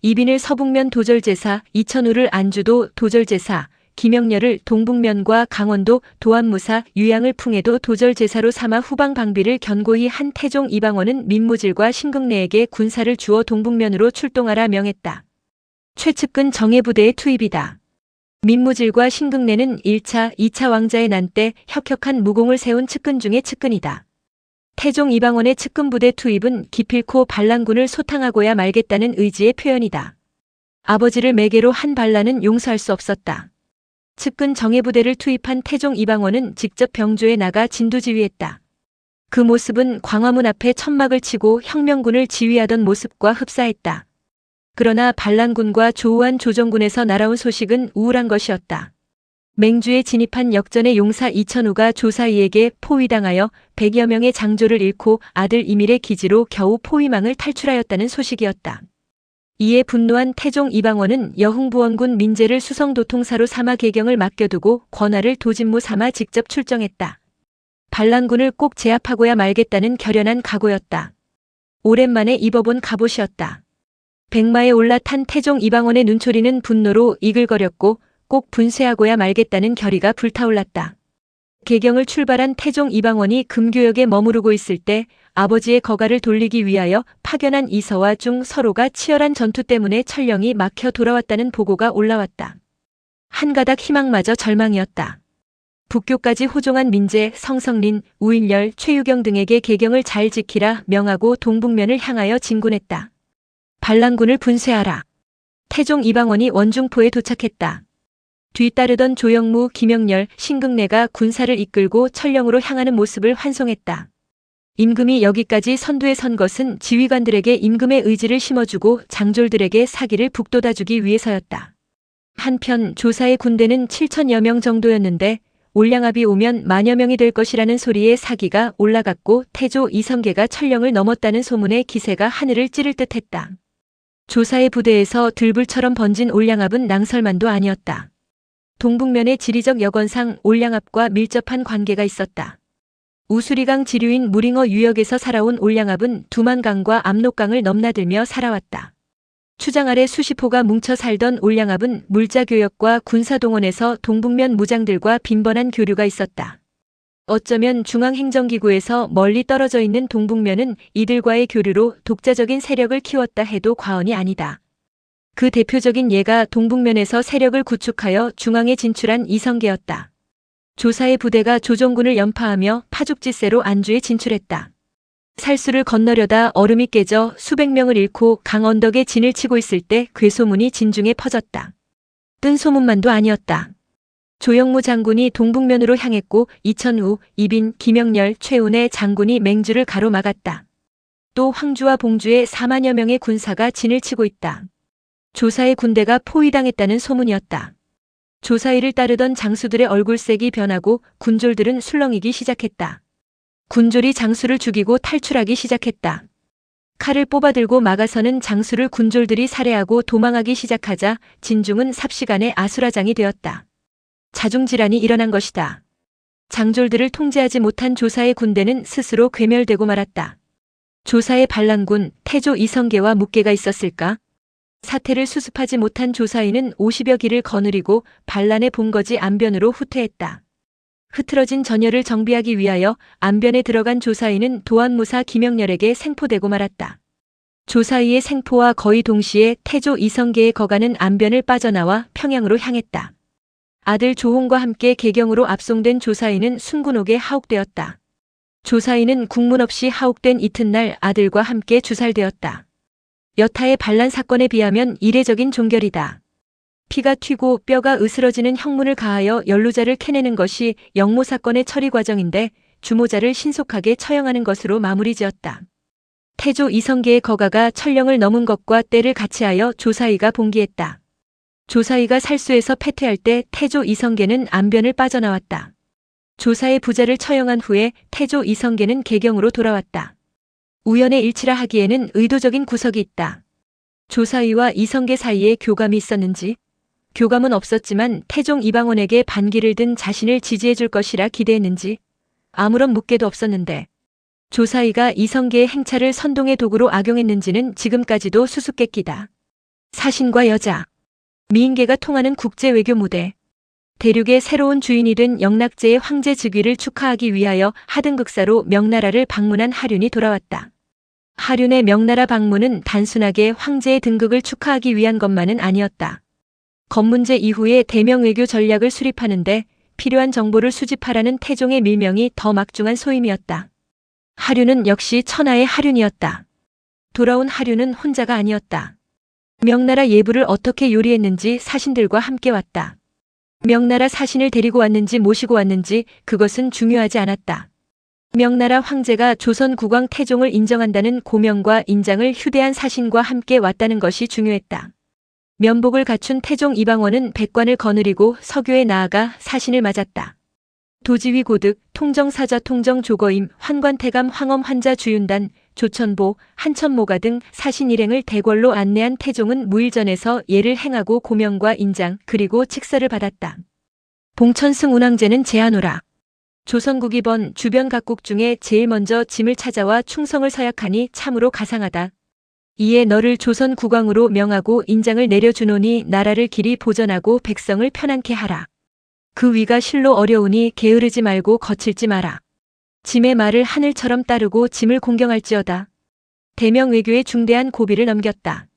이빈을 서북면 도절제사, 이천우를 안주도 도절제사, 김영렬을 동북면과 강원도 도안무사, 유양을 풍해도 도절제사로 삼아 후방 방비를 견고히 한 태종 이방원은 민무질과 신극내에게 군사를 주어 동북면으로 출동하라 명했다. 최측근 정예부대의 투입이다. 민무질과 신극내는 1차, 2차 왕자의 난 때 혁혁한 무공을 세운 측근 중의 측근이다. 태종 이방원의 측근부대 투입은 기필코 반란군을 소탕하고야 말겠다는 의지의 표현이다. 아버지를 매개로 한 반란은 용서할 수 없었다. 측근 정예부대를 투입한 태종 이방원은 직접 병조에 나가 진두지휘했다. 그 모습은 광화문 앞에 천막을 치고 혁명군을 지휘하던 모습과 흡사했다. 그러나 반란군과 조우한 조정군에서 날아온 소식은 우울한 것이었다. 맹주에 진입한 역전의 용사 이천우가 조사이에게 포위당하여 100여 명의 장조를 잃고 아들 이밀의 기지로 겨우 포위망을 탈출하였다는 소식이었다. 이에 분노한 태종 이방원은 여흥부원군 민재를 수성도통사로 삼아 개경을 맡겨두고 권하를 도진무 삼아 직접 출정했다. 반란군을 꼭 제압하고야 말겠다는 결연한 각오였다. 오랜만에 입어본 갑옷이었다. 백마에 올라탄 태종 이방원의 눈초리는 분노로 이글거렸고 꼭 분쇄하고야 말겠다는 결의가 불타올랐다. 개경을 출발한 태종 이방원이 금교역에 머무르고 있을 때 아버지의 거가를 돌리기 위하여 파견한 이서와 중 서로가 치열한 전투 때문에 천령이 막혀 돌아왔다는 보고가 올라왔다. 한 가닥 희망마저 절망이었다. 북교까지 호종한 민재, 성성린, 우일열, 최유경 등에게 개경을 잘 지키라 명하고 동북면을 향하여 진군했다. 반란군을 분쇄하라. 태종 이방원이 원중포에 도착했다. 뒤따르던 조영무, 김영렬, 신극내가 군사를 이끌고 천령으로 향하는 모습을 환송했다. 임금이 여기까지 선두에 선 것은 지휘관들에게 임금의 의지를 심어주고 장졸들에게 사기를 북돋아주기 위해서였다. 한편 조사의 군대는 7천여 명 정도였는데 올량압이 오면 만여 명이 될 것이라는 소리에 사기가 올라갔고 태조 이성계가 천령을 넘었다는 소문에 기세가 하늘을 찌를 듯했다. 조사의 부대에서 들불처럼 번진 올량압은 낭설만도 아니었다. 동북면의 지리적 여건상 올량압과 밀접한 관계가 있었다. 우수리강 지류인 무링어 유역에서 살아온 올량압은 두만강과 압록강을 넘나들며 살아왔다. 추장 아래 수십 호가 뭉쳐 살던 올량압은 물자교역과 군사동원에서 동북면 무장들과 빈번한 교류가 있었다. 어쩌면 중앙행정기구에서 멀리 떨어져 있는 동북면은 이들과의 교류로 독자적인 세력을 키웠다 해도 과언이 아니다. 그 대표적인 예가 동북면에서 세력을 구축하여 중앙에 진출한 이성계였다. 조사의 부대가 조정군을 연파하며 파죽지세로 안주에 진출했다. 살수를 건너려다 얼음이 깨져 수백 명을 잃고 강 언덕에 진을 치고 있을 때 괴소문이 진중에 퍼졌다. 뜬 소문만도 아니었다. 조영무 장군이 동북면으로 향했고 이천우, 이빈, 김영렬, 최운의 장군이 맹주를 가로막았다. 또 황주와 봉주의 4만여 명의 군사가 진을 치고 있다. 조사의 군대가 포위당했다는 소문이었다. 조사이를 따르던 장수들의 얼굴색이 변하고 군졸들은 술렁이기 시작했다. 군졸이 장수를 죽이고 탈출하기 시작했다. 칼을 뽑아들고 막아서는 장수를 군졸들이 살해하고 도망하기 시작하자 진중은 삽시간에 아수라장이 되었다. 자중질환이 일어난 것이다. 장졸들을 통제하지 못한 조사의 군대는 스스로 괴멸되고 말았다. 조사의 반란군 태조 이성계와 묵계가 있었을까? 사태를 수습하지 못한 조사이는 50여 기를 거느리고 반란의 본거지 안변으로 후퇴했다. 흐트러진 전열을 정비하기 위하여 안변에 들어간 조사이는 도안무사 김영렬에게 생포되고 말았다. 조사이의 생포와 거의 동시에 태조 이성계의 거가는 안변을 빠져나와 평양으로 향했다. 아들 조홍과 함께 개경으로 압송된 조사이는 순군옥에 하옥되었다. 조사이는 국문 없이 하옥된 이튿날 아들과 함께 주살되었다. 여타의 반란 사건에 비하면 이례적인 종결이다. 피가 튀고 뼈가 으스러지는 형문을 가하여 연루자를 캐내는 것이 영모 사건의 처리 과정인데 주모자를 신속하게 처형하는 것으로 마무리지었다. 태조 이성계의 거가가 천령을 넘은 것과 때를 같이하여 조사이가 봉기했다. 조사이가 살수에서 패퇴할 때 태조 이성계는 안변을 빠져나왔다. 조사의 부자를 처형한 후에 태조 이성계는 개경으로 돌아왔다. 우연의 일치라 하기에는 의도적인 구석이 있다. 조사이와 이성계 사이에 교감이 있었는지? 교감은 없었지만 태종 이방원에게 반기를 든 자신을 지지해 줄 것이라 기대했는지? 아무런 묵계도 없었는데 조사이가 이성계의 행차를 선동의 도구로 악용했는지는 지금까지도 수수께끼다. 사신과 여자, 미인계가 통하는 국제 외교 무대, 대륙의 새로운 주인이 된 영락제의 황제 즉위를 축하하기 위하여 하등극사로 명나라를 방문한 하륜이 돌아왔다. 하륜의 명나라 방문은 단순하게 황제의 등극을 축하하기 위한 것만은 아니었다. 건문제 이후에 대명 외교 전략을 수립하는데 필요한 정보를 수집하라는 태종의 밀명이 더 막중한 소임이었다. 하륜은 역시 천하의 하륜이었다. 돌아온 하륜은 혼자가 아니었다. 명나라 예부를 어떻게 요리했는지 사신들과 함께 왔다. 명나라 사신을 데리고 왔는지 모시고 왔는지 그것은 중요하지 않았다. 명나라 황제가 조선 국왕 태종을 인정한다는 고명과 인장을 휴대한 사신과 함께 왔다는 것이 중요했다. 면복을 갖춘 태종 이방원은 백관을 거느리고 서교에 나아가 사신을 맞았다. 도지위 고득, 통정사자 통정 조거임, 환관태감 황엄 환자 주윤단, 조천보, 한천모가 등 사신 일행을 대궐로 안내한 태종은 무일전에서 예를 행하고 고명과 인장 그리고 칙서를 받았다. 봉천승 운항제는 제하노라. 조선국이 번 주변 각국 중에 제일 먼저 짐을 찾아와 충성을 서약하니 참으로 가상하다. 이에 너를 조선 국왕으로 명하고 인장을 내려주노니 나라를 길이 보전하고 백성을 편안케 하라. 그 위가 실로 어려우니 게으르지 말고 거칠지 마라. 짐의 말을 하늘처럼 따르고 짐을 공경할지어다. 대명 외교에 중대한 고비를 넘겼다.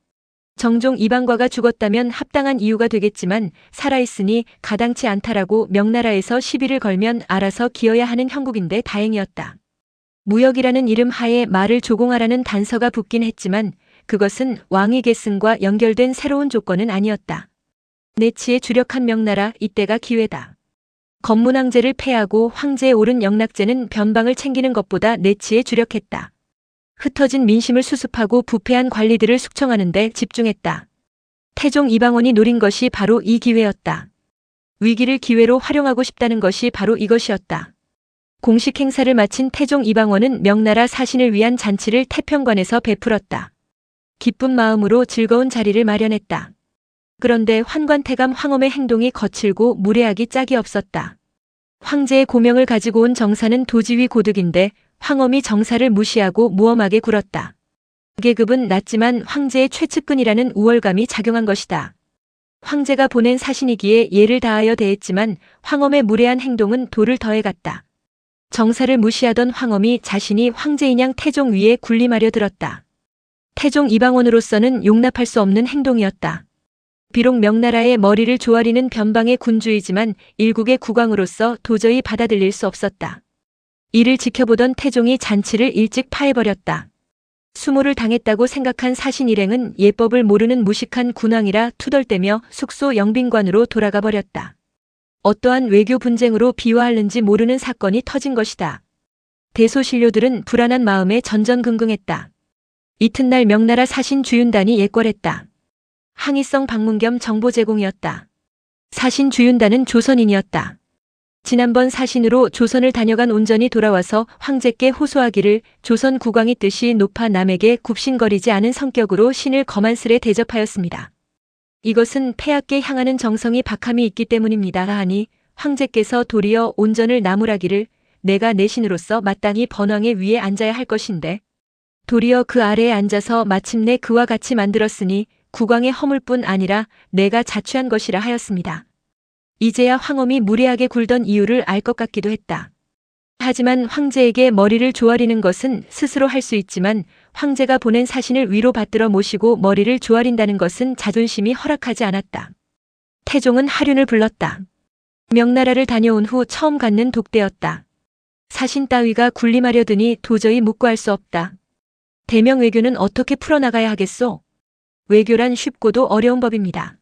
정종 이방과가 죽었다면 합당한 이유가 되겠지만 살아있으니 가당치 않다라고 명나라에서 시비를 걸면 알아서 기어야 하는 형국인데 다행이었다. 무역이라는 이름 하에 말을 조공하라는 단서가 붙긴 했지만 그것은 왕위 계승과 연결된 새로운 조건은 아니었다. 내치에 주력한 명나라, 이때가 기회다. 건문왕제를 패하고 황제에 오른 영락제는 변방을 챙기는 것보다 내치에 주력했다. 흩어진 민심을 수습하고 부패한 관리들을 숙청하는 데 집중했다. 태종 이방원이 노린 것이 바로 이 기회였다. 위기를 기회로 활용하고 싶다는 것이 바로 이것이었다. 공식 행사를 마친 태종 이방원은 명나라 사신을 위한 잔치를 태평관에서 베풀었다. 기쁜 마음으로 즐거운 자리를 마련했다. 그런데 환관태감 황엄의 행동이 거칠고 무례하기 짝이 없었다. 황제의 고명을 가지고 온 정사는 도지위 고득인데 황엄이 정사를 무시하고 무엄하게 굴었다. 계급은 낮지만 황제의 최측근이라는 우월감이 작용한 것이다. 황제가 보낸 사신이기에 예를 다하여 대했지만 황엄의 무례한 행동은 도를 더해갔다. 정사를 무시하던 황엄이 자신이 황제인 양 태종 위에 군림하려 들었다. 태종 이방원으로서는 용납할 수 없는 행동이었다. 비록 명나라의 머리를 조아리는 변방의 군주이지만 일국의 국왕으로서 도저히 받아들일 수 없었다. 이를 지켜보던 태종이 잔치를 일찍 파해버렸다. 수모를 당했다고 생각한 사신 일행은 예법을 모르는 무식한 군왕이라 투덜대며 숙소 영빈관으로 돌아가 버렸다. 어떠한 외교 분쟁으로 비화하는지 모르는 사건이 터진 것이다. 대소신료들은 불안한 마음에 전전긍긍했다. 이튿날 명나라 사신 주윤단이 예궐했다. 항의성 방문 겸 정보 제공이었다. 사신 주윤단은 조선인이었다. 지난번 사신으로 조선을 다녀간 온전이 돌아와서 황제께 호소하기를 조선 국왕이 뜻이 높아 남에게 굽신거리지 않은 성격으로 신을 거만스레 대접하였습니다. 이것은 폐하께 향하는 정성이 박함이 있기 때문입니다 하니 황제께서 도리어 온전을 나무라기를 내가 내 신으로서 마땅히 번왕의 위에 앉아야 할 것인데 도리어 그 아래에 앉아서 마침내 그와 같이 만들었으니 국왕의 허물 뿐 아니라 내가 자취한 것이라 하였습니다. 이제야 황엄이 무례하게 굴던 이유를 알 것 같기도 했다. 하지만 황제에게 머리를 조아리는 것은 스스로 할 수 있지만 황제가 보낸 사신을 위로 받들어 모시고 머리를 조아린다는 것은 자존심이 허락하지 않았다. 태종은 하륜을 불렀다. 명나라를 다녀온 후 처음 갖는 독대였다. 사신 따위가 군림하려 드니 도저히 묵고할 수 없다. 대명 외교는 어떻게 풀어나가야 하겠소? 외교란 쉽고도 어려운 법입니다.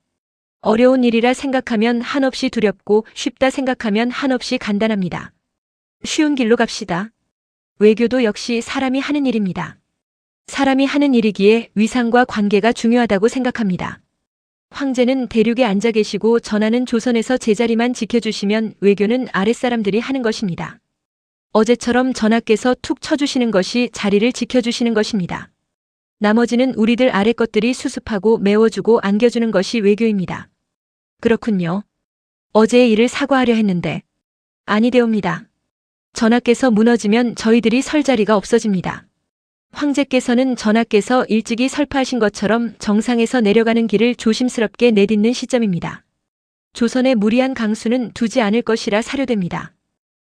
어려운 일이라 생각하면 한없이 두렵고 쉽다 생각하면 한없이 간단합니다. 쉬운 길로 갑시다. 외교도 역시 사람이 하는 일입니다. 사람이 하는 일이기에 위상과 관계가 중요하다고 생각합니다. 황제는 대륙에 앉아 계시고 전하는 조선에서 제자리만 지켜주시면 외교는 아랫사람들이 하는 것입니다. 어제처럼 전하께서 툭 쳐주시는 것이 자리를 지켜주시는 것입니다. 나머지는 우리들 아래 것들이 수습하고 메워주고 안겨주는 것이 외교입니다. 그렇군요. 어제의 일을 사과하려 했는데 아니되옵니다. 전하께서 무너지면 저희들이 설 자리가 없어집니다. 황제께서는 전하께서 일찍이 설파하신 것처럼 정상에서 내려가는 길을 조심스럽게 내딛는 시점입니다. 조선의 무리한 강수는 두지 않을 것이라 사료됩니다.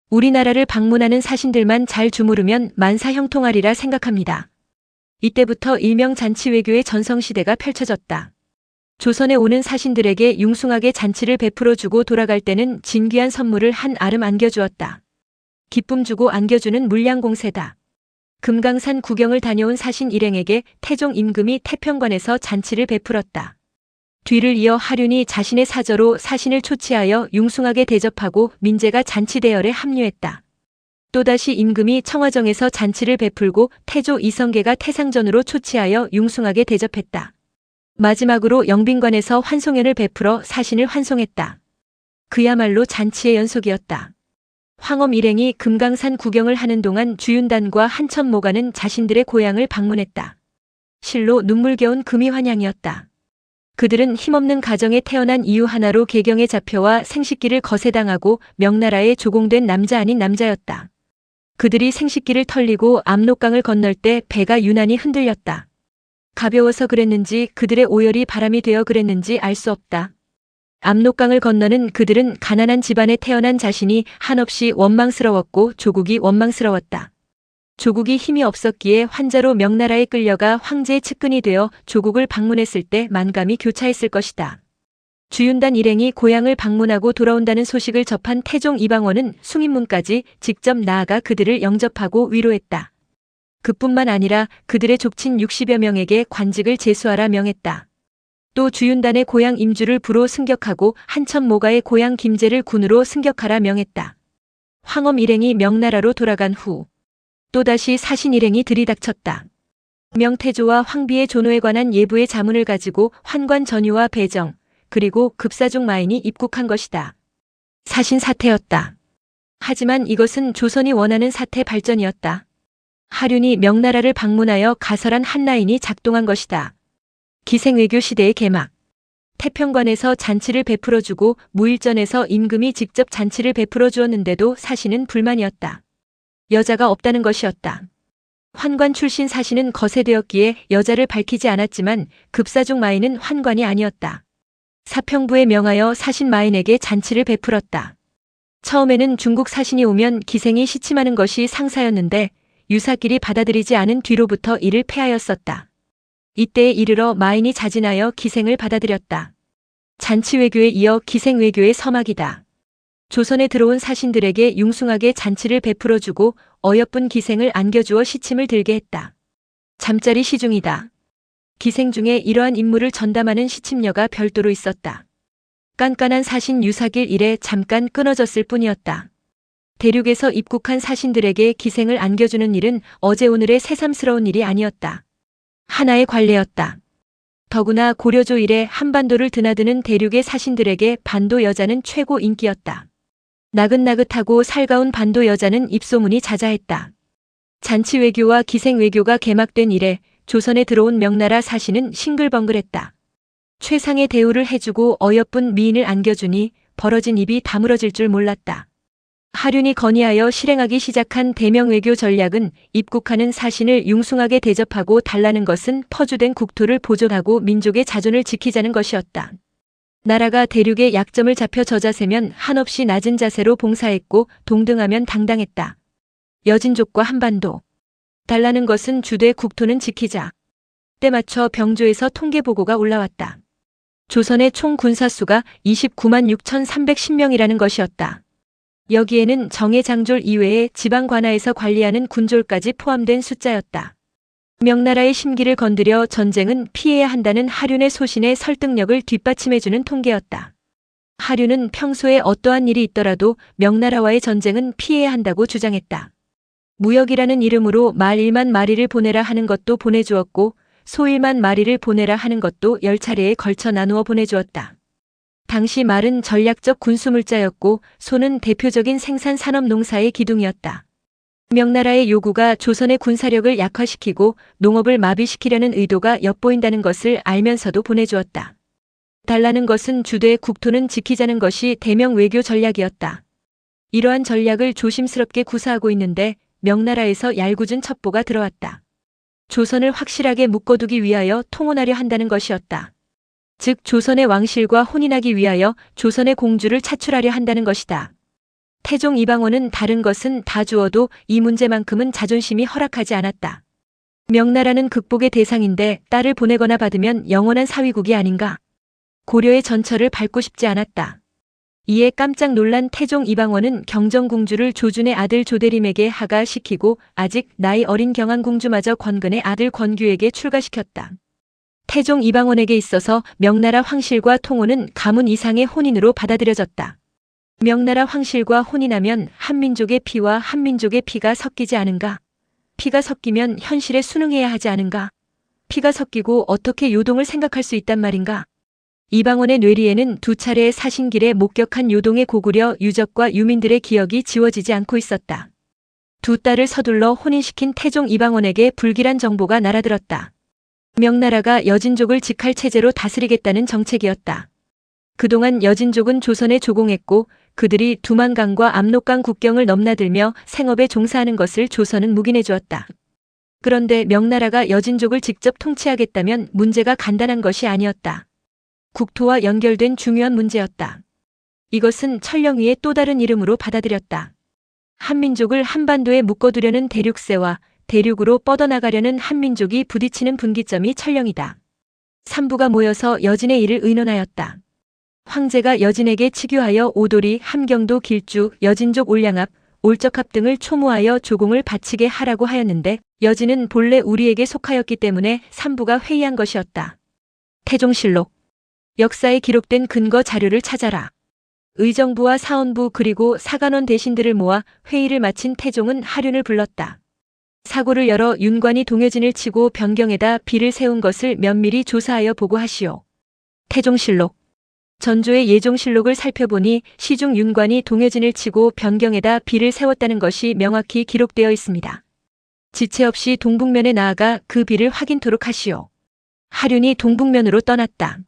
우리나라를 방문하는 사신들만 잘 주무르면 만사 형통하리라 생각합니다. 이때부터 일명 잔치 외교의 전성시대가 펼쳐졌다. 조선에 오는 사신들에게 융숭하게 잔치를 베풀어 주고 돌아갈 때는 진귀한 선물을 한 아름 안겨주었다. 기쁨 주고 안겨주는 물량공세다. 금강산 구경을 다녀온 사신 일행에게 태종 임금이 태평관에서 잔치를 베풀었다. 뒤를 이어 하륜이 자신의 사저로 사신을 초치하여 융숭하게 대접하고 민제가 잔치 대열에 합류했다. 또다시 임금이 청화정에서 잔치를 베풀고 태조 이성계가 태상전으로 초치하여 융숭하게 대접했다. 마지막으로 영빈관에서 환송연을 베풀어 사신을 환송했다. 그야말로 잔치의 연속이었다. 황엄 일행이 금강산 구경을 하는 동안 주윤단과 한천모가는 자신들의 고향을 방문했다. 실로 눈물겨운 금이환양이었다. 그들은 힘없는 가정에 태어난 이유 하나로 계경에 잡혀와 생식기를 거세당하고 명나라에 조공된 남자 아닌 남자였다. 그들이 생식기를 털리고 압록강을 건널 때 배가 유난히 흔들렸다. 가벼워서 그랬는지 그들의 오열이 바람이 되어 그랬는지 알 수 없다. 압록강을 건너는 그들은 가난한 집안에 태어난 자신이 한없이 원망스러웠고 조국이 원망스러웠다. 조국이 힘이 없었기에 환자로 명나라에 끌려가 황제의 측근이 되어 조국을 방문했을 때 만감이 교차했을 것이다. 주윤단 일행이 고향을 방문하고 돌아온다는 소식을 접한 태종 이방원은 숭인문까지 직접 나아가 그들을 영접하고 위로했다. 그뿐만 아니라 그들의 족친 60여 명에게 관직을 제수하라 명했다. 또 주윤단의 고향 임주를 부로 승격하고 한천모가의 고향 김제를 군으로 승격하라 명했다. 황엄 일행이 명나라로 돌아간 후 또다시 사신 일행이 들이닥쳤다. 명태조와 황비의 존호에 관한 예부의 자문을 가지고 환관 전유와 배정 그리고 급사중 마인이 입국한 것이다. 사신 사태였다. 하지만 이것은 조선이 원하는 사태 발전이었다. 하륜이 명나라를 방문하여 가설한 한라인이 작동한 것이다. 기생외교 시대의 개막. 태평관에서 잔치를 베풀어 주고 무일전에서 임금이 직접 잔치를 베풀어 주었는데도 사신은 불만이었다. 여자가 없다는 것이었다. 환관 출신 사신은 거세되었기에 여자를 밝히지 않았지만 급사중 마인은 환관이 아니었다. 사평부에 명하여 사신 마인에게 잔치를 베풀었다. 처음에는 중국 사신이 오면 기생이 시침하는 것이 상사였는데 유사끼리 받아들이지 않은 뒤로부터 이를 폐하였었다. 이때에 이르러 마인이 자진하여 기생을 받아들였다. 잔치 외교에 이어 기생 외교의 서막이다. 조선에 들어온 사신들에게 융숭하게 잔치를 베풀어주고 어여쁜 기생을 안겨주어 시침을 들게 했다. 잠자리 시중이다. 기생 중에 이러한 임무를 전담하는 시침녀가 별도로 있었다. 깐깐한 사신 유사길 일에 잠깐 끊어졌을 뿐이었다. 대륙에서 입국한 사신들에게 기생을 안겨주는 일은 어제 오늘의 새삼스러운 일이 아니었다. 하나의 관례였다. 더구나 고려조 이래 한반도를 드나드는 대륙의 사신들에게 반도 여자는 최고 인기였다. 나긋나긋하고 살가운 반도 여자는 입소문이 자자했다. 잔치 외교와 기생 외교가 개막된 이래 조선에 들어온 명나라 사신은 싱글벙글했다. 최상의 대우를 해주고 어여쁜 미인을 안겨주니 벌어진 입이 다물어질 줄 몰랐다. 하륜이 건의하여 실행하기 시작한 대명 외교 전략은 입국하는 사신을 융숭하게 대접하고 달라는 것은 퍼주된 국토를 보존하고 민족의 자존을 지키자는 것이었다. 나라가 대륙의 약점을 잡혀 저자세면 한없이 낮은 자세로 봉사했고 동등하면 당당했다. 여진족과 한반도. 달라는 것은 주되 국토는 지키자. 때 맞춰 병조에서 통계보고가 올라왔다. 조선의 총 군사수가 29만 6,310명이라는 것이었다. 여기에는 정예장졸 이외에 지방 관하에서 관리하는 군졸까지 포함된 숫자였다. 명나라의 심기를 건드려 전쟁은 피해야 한다는 하륜의 소신의 설득력을 뒷받침해주는 통계였다. 하륜은 평소에 어떠한 일이 있더라도 명나라와의 전쟁은 피해야 한다고 주장했다. 무역이라는 이름으로 말 1만 마리를 보내라 하는 것도 보내주었고 소 1만 마리를 보내라 하는 것도 10차례에 걸쳐 나누어 보내주었다. 당시 말은 전략적 군수물자였고 소는 대표적인 생산산업 농사의 기둥이었다. 명나라의 요구가 조선의 군사력을 약화시키고 농업을 마비시키려는 의도가 엿보인다는 것을 알면서도 보내주었다. 달라는 것은 주되 국토는 지키자는 것이 대명 외교 전략이었다. 이러한 전략을 조심스럽게 구사하고 있는데 명나라에서 얄궂은 첩보가 들어왔다. 조선을 확실하게 묶어두기 위하여 통혼하려 한다는 것이었다. 즉 조선의 왕실과 혼인하기 위하여 조선의 공주를 차출하려 한다는 것이다. 태종 이방원은 다른 것은 다 주어도 이 문제만큼은 자존심이 허락하지 않았다. 명나라는 극복의 대상인데 딸을 보내거나 받으면 영원한 사위국이 아닌가. 고려의 전철을 밟고 싶지 않았다. 이에 깜짝 놀란 태종 이방원은 경정공주를 조준의 아들 조대림에게 하가시키고 아직 나이 어린 경안공주마저 권근의 아들 권규에게 출가시켰다. 태종 이방원에게 있어서 명나라 황실과 통혼은 가문 이상의 혼인으로 받아들여졌다. 명나라 황실과 혼인하면 한민족의 피와 한민족의 피가 섞이지 않은가? 피가 섞이면 현실에 순응해야 하지 않은가? 피가 섞이고 어떻게 요동을 생각할 수 있단 말인가? 이방원의 뇌리에는 두 차례의 사신길에 목격한 요동의 고구려 유적과 유민들의 기억이 지워지지 않고 있었다. 두 딸을 서둘러 혼인시킨 태종 이방원에게 불길한 정보가 날아들었다. 명나라가 여진족을 직할 체제로 다스리겠다는 정책이었다. 그동안 여진족은 조선에 조공했고 그들이 두만강과 압록강 국경을 넘나들며 생업에 종사하는 것을 조선은 묵인해 주었다. 그런데 명나라가 여진족을 직접 통치하겠다면 문제가 간단한 것이 아니었다. 국토와 연결된 중요한 문제였다. 이것은 천령위의 또 다른 이름으로 받아들였다. 한민족을 한반도에 묶어두려는 대륙세와 대륙으로 뻗어나가려는 한민족이 부딪히는 분기점이 천령이다. 삼부가 모여서 여진의 일을 의논하였다. 황제가 여진에게 치교하여 오도리, 함경도, 길주, 여진족 올량합, 올적합 등을 초모하여 조공을 바치게 하라고 하였는데 여진은 본래 우리에게 속하였기 때문에 삼부가 회의한 것이었다. 태종실록. 역사에 기록된 근거 자료를 찾아라. 의정부와 사헌부 그리고 사간원 대신들을 모아 회의를 마친 태종은 하륜을 불렀다. 사고를 열어 윤관이 동해진을 치고 변경에다 비를 세운 것을 면밀히 조사하여 보고하시오. 태종실록. 전조의 예종실록을 살펴보니 시중 윤관이 동해진을 치고 변경에다 비를 세웠다는 것이 명확히 기록되어 있습니다. 지체 없이 동북면에 나아가 그 비를 확인토록 하시오. 하륜이 동북면으로 떠났다.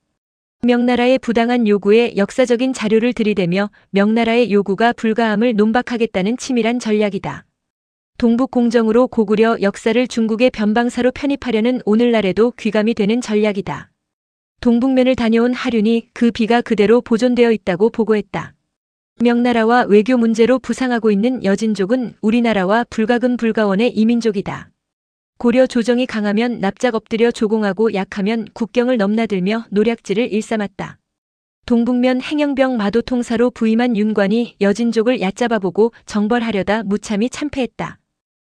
명나라의 부당한 요구에 역사적인 자료를 들이대며 명나라의 요구가 불가함을 논박하겠다는 치밀한 전략이다. 동북공정으로 고구려 역사를 중국의 변방사로 편입하려는 오늘날에도 귀감이 되는 전략이다. 동북면을 다녀온 하륜이 그 비가 그대로 보존되어 있다고 보고했다. 명나라와 외교 문제로 부상하고 있는 여진족은 우리나라와 불가금불가원의 이민족이다. 고려 조정이 강하면 납작 엎드려 조공하고 약하면 국경을 넘나들며 노략질을 일삼았다. 동북면 행영병 마도통사로 부임한 윤관이 여진족을 얕잡아보고 정벌하려다 무참히 참패했다.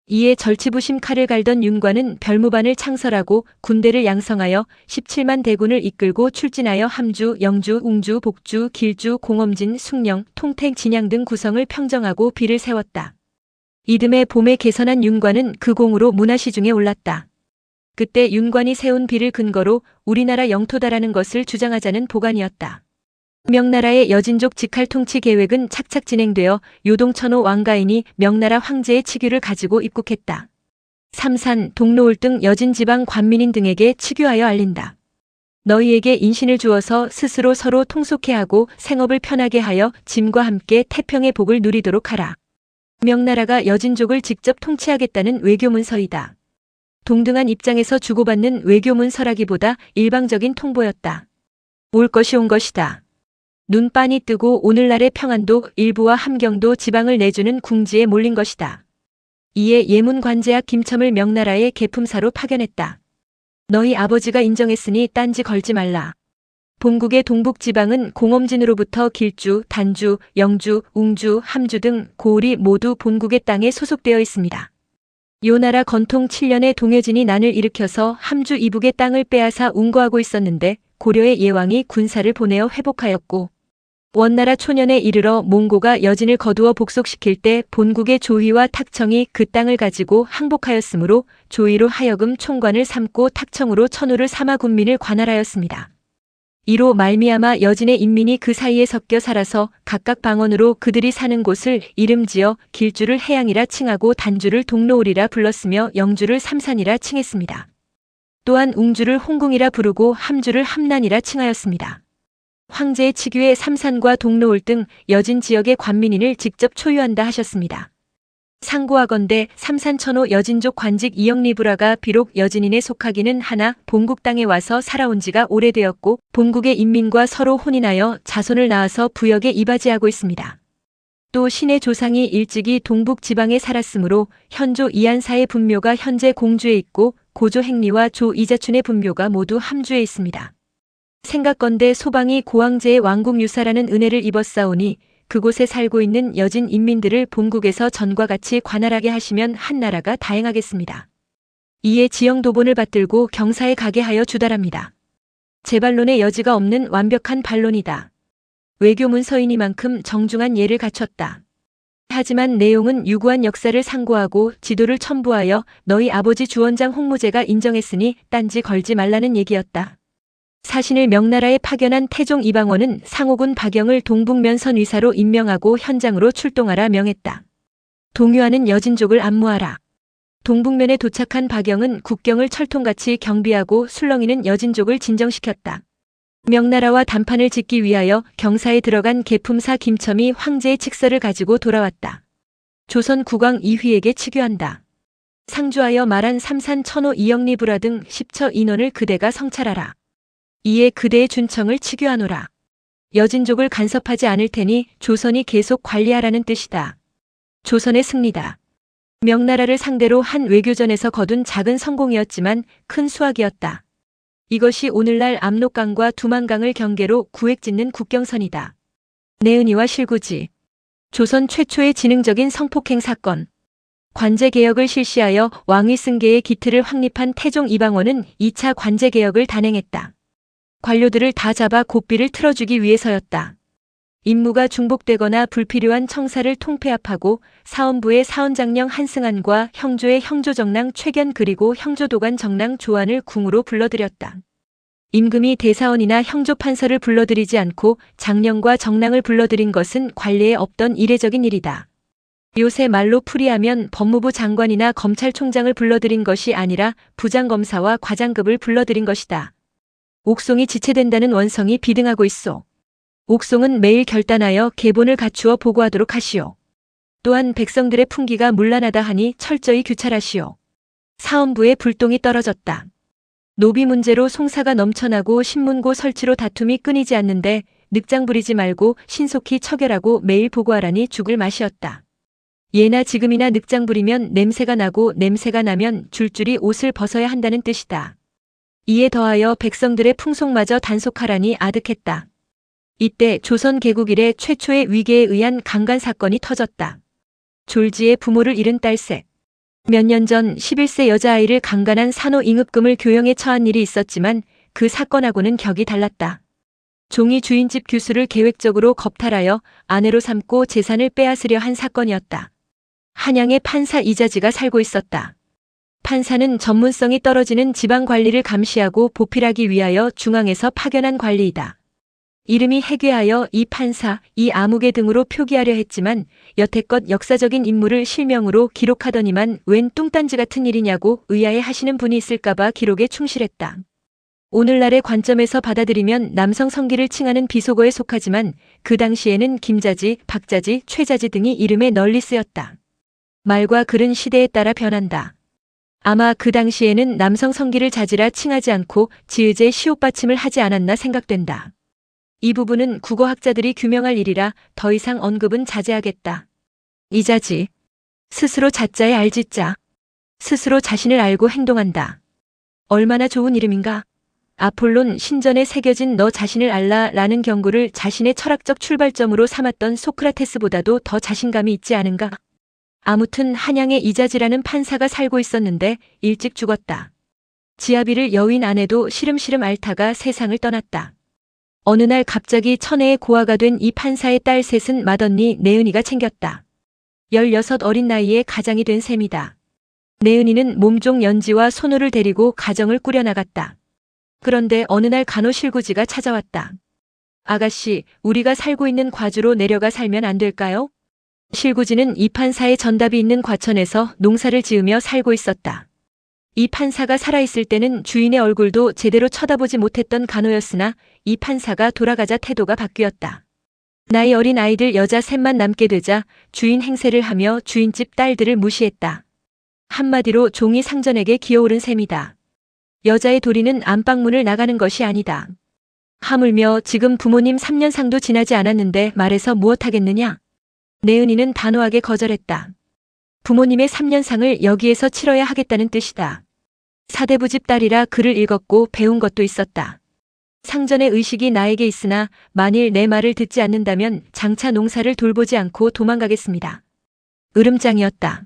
이에 절치부심 칼을 갈던 윤관은 별무반을 창설하고 군대를 양성하여 17만 대군을 이끌고 출진하여 함주, 영주, 웅주, 복주, 길주, 공엄진, 숭령, 통택, 진양 등 구성을 평정하고 비를 세웠다. 이듬해 봄에 개선한 윤관은 그 공으로 문화시중에 올랐다. 그때 윤관이 세운 비를 근거로 우리나라 영토다라는 것을 주장하자는 보관이었다. 명나라의 여진족 직할 통치 계획은 착착 진행되어 요동천호 왕가인이 명나라 황제의 치규를 가지고 입국했다. 삼산, 동로울 등 여진 지방 관민인 등에게 치규하여 알린다. 너희에게 인신을 주어서 스스로 서로 통속해 하고 생업을 편하게 하여 짐과 함께 태평의 복을 누리도록 하라. 명나라가 여진족을 직접 통치하겠다는 외교문서이다. 동등한 입장에서 주고받는 외교문서라기보다 일방적인 통보였다. 올 것이 온 것이다. 눈 빤히 뜨고 오늘날의 평안도 일부와 함경도 지방을 내주는 궁지에 몰린 것이다. 이에 예문관제학 김첨을 명나라의 계품사로 파견했다. 너희 아버지가 인정했으니 딴지 걸지 말라. 본국의 동북지방은 공엄진으로부터 길주, 단주, 영주, 웅주, 함주 등 고을이 모두 본국의 땅에 소속되어 있습니다. 요나라 건통 7년에 동여진이 난을 일으켜서 함주 이북의 땅을 빼앗아 운거하고 있었는데 고려의 예왕이 군사를 보내어 회복하였고 원나라 초년에 이르러 몽고가 여진을 거두어 복속시킬 때 본국의 조휘와 탁청이 그 땅을 가지고 항복하였으므로 조휘로 하여금 총관을 삼고 탁청으로 천우를 삼아 군민을 관할하였습니다. 이로 말미암아 여진의 인민이 그 사이에 섞여 살아서 각각 방언으로 그들이 사는 곳을 이름지어 길주를 해양이라 칭하고 단주를 동로울이라 불렀으며 영주를 삼산이라 칭했습니다. 또한 웅주를 홍궁이라 부르고 함주를 함난이라 칭하였습니다. 황제의 치규에 삼산과 동로울 등 여진 지역의 관민인을 직접 초유한다 하셨습니다. 상고하건대 삼산천호 여진족 관직 이영리부라가 비록 여진인에 속하기는 하나 본국 땅에 와서 살아온 지가 오래되었고 본국의 인민과 서로 혼인하여 자손을 낳아서 부역에 이바지하고 있습니다. 또 신의 조상이 일찍이 동북 지방에 살았으므로 현조 이한사의 분묘가 현재 공주에 있고 고조 행리와 조 이자춘의 분묘가 모두 함주에 있습니다. 생각건대 소방이 고황제의 왕국 유사라는 은혜를 입었사오니 그곳에 살고 있는 여진 인민들을 본국에서 전과 같이 관할하게 하시면 한나라가 다행하겠습니다. 이에 지형도본을 받들고 경사에 가게 하여 주달합니다. 제반론의 여지가 없는 완벽한 반론이다. 외교문서이니만큼 정중한 예를 갖췄다. 하지만 내용은 유구한 역사를 상고하고 지도를 첨부하여 너희 아버지 주원장 홍무제가 인정했으니 딴지 걸지 말라는 얘기였다. 사신을 명나라에 파견한 태종 이방원은 상호군 박영을 동북면선 위사로 임명하고 현장으로 출동하라 명했다. 동요하는 여진족을 안무하라. 동북면에 도착한 박영은 국경을 철통같이 경비하고 술렁이는 여진족을 진정시켰다. 명나라와 단판을 짓기 위하여 경사에 들어간 계품사 김첨이 황제의 칙서를 가지고 돌아왔다. 조선 국왕 이휘에게 치교한다. 상주하여 말한 삼산 천호 이영리부라 등 10처 인원을 그대가 성찰하라. 이에 그대의 준청을 치교하노라. 여진족을 간섭하지 않을 테니 조선이 계속 관리하라는 뜻이다. 조선의 승리다. 명나라를 상대로 한 외교전에서 거둔 작은 성공이었지만 큰 수확이었다. 이것이 오늘날 압록강과 두만강을 경계로 구획짓는 국경선이다. 내은이와 실구지. 조선 최초의 지능적인 성폭행 사건. 관제개혁을 실시하여 왕위승계의 기틀을 확립한 태종 이방원은 2차 관제개혁을 단행했다. 관료들을 다 잡아 고삐를 틀어주기 위해서였다. 임무가 중복되거나 불필요한 청사를 통폐합하고 사원부의 사원장령 한승안과 형조의 형조정랑 최견 그리고 형조도관 정랑 조안을 궁으로 불러들였다. 임금이 대사원이나 형조판서를 불러들이지 않고 장령과 정랑을 불러들인 것은 관례에 없던 이례적인 일이다. 요새 말로 풀이하면 법무부 장관이나 검찰총장을 불러들인 것이 아니라 부장검사와 과장급을 불러들인 것이다. 옥송이 지체된다는 원성이 비등하고 있소. 옥송은 매일 결단하여 계본을 갖추어 보고하도록 하시오. 또한 백성들의 풍기가 문란하다 하니 철저히 규찰하시오. 사헌부에 불똥이 떨어졌다. 노비 문제로 송사가 넘쳐나고 신문고 설치로 다툼이 끊이지 않는데 늑장 부리지 말고 신속히 처결하고 매일 보고하라니 죽을 맛이었다. 예나 지금이나 늑장 부리면 냄새가 나고 냄새가 나면 줄줄이 옷을 벗어야 한다는 뜻이다. 이에 더하여 백성들의 풍속마저 단속하라니 아득했다. 이때 조선 개국 이래 최초의 위계에 의한 강간 사건이 터졌다. 졸지의 부모를 잃은 딸셋. 몇 년 전 11세 여자아이를 강간한 산호 임금을 교형에 처한 일이 있었지만 그 사건하고는 격이 달랐다. 종이 주인집 규수를 계획적으로 겁탈하여 아내로 삼고 재산을 빼앗으려 한 사건이었다. 한양에 판사 이자지가 살고 있었다. 판사는 전문성이 떨어지는 지방 관리를 감시하고 보필하기 위하여 중앙에서 파견한 관리이다. 이름이 해괴하여 이 판사, 이 아무개 등으로 표기하려 했지만 여태껏 역사적인 인물을 실명으로 기록하더니만 웬 뚱딴지 같은 일이냐고 의아해 하시는 분이 있을까봐 기록에 충실했다. 오늘날의 관점에서 받아들이면 남성 성기를 칭하는 비속어에 속하지만 그 당시에는 김자지, 박자지, 최자지 등이 이름에 널리 쓰였다. 말과 글은 시대에 따라 변한다. 아마 그 당시에는 남성 성기를 자지라 칭하지 않고 지읒에 시옷받침을 하지 않았나 생각된다. 이 부분은 국어학자들이 규명할 일이라 더 이상 언급은 자제하겠다. 이자지. 스스로 자자에 알지자. 스스로 자신을 알고 행동한다. 얼마나 좋은 이름인가? 아폴론 신전에 새겨진 너 자신을 알라라는 경고를 자신의 철학적 출발점으로 삼았던 소크라테스보다도 더 자신감이 있지 않은가? 아무튼 한양에 이자지라는 판사가 살고 있었는데 일찍 죽었다. 지아비를 여윈 아내도 시름시름 앓다가 세상을 떠났다. 어느 날 갑자기 천혜의 고아가 된 이 판사의 딸 셋은 맏언니 내은이가 챙겼다. 16 어린 나이에 가장이 된 셈이다. 내은이는 몸종 연지와 손우를 데리고 가정을 꾸려나갔다. 그런데 어느 날 간호실구지가 찾아왔다. 아가씨, 우리가 살고 있는 과주로 내려가 살면 안 될까요? 실구지는 이 판사의 전답이 있는 과천에서 농사를 지으며 살고 있었다. 이 판사가 살아있을 때는 주인의 얼굴도 제대로 쳐다보지 못했던 간호였으나 이 판사가 돌아가자 태도가 바뀌었다. 나이 어린 아이들 여자 셋만 남게 되자 주인 행세를 하며 주인집 딸들을 무시했다. 한마디로 종이 상전에게 기어오른 셈이다. 여자의 도리는 안방문을 나가는 것이 아니다. 하물며 지금 부모님 3년상도 지나지 않았는데 말해서 무엇하겠느냐? 내은이는 단호하게 거절했다. 부모님의 3년상을 여기에서 치러야 하겠다는 뜻이다. 사대부집 딸이라 글을 읽었고 배운 것도 있었다. 상전의 의식이 나에게 있으나 만일 내 말을 듣지 않는다면 장차 농사를 돌보지 않고 도망가겠습니다. 으름장이었다.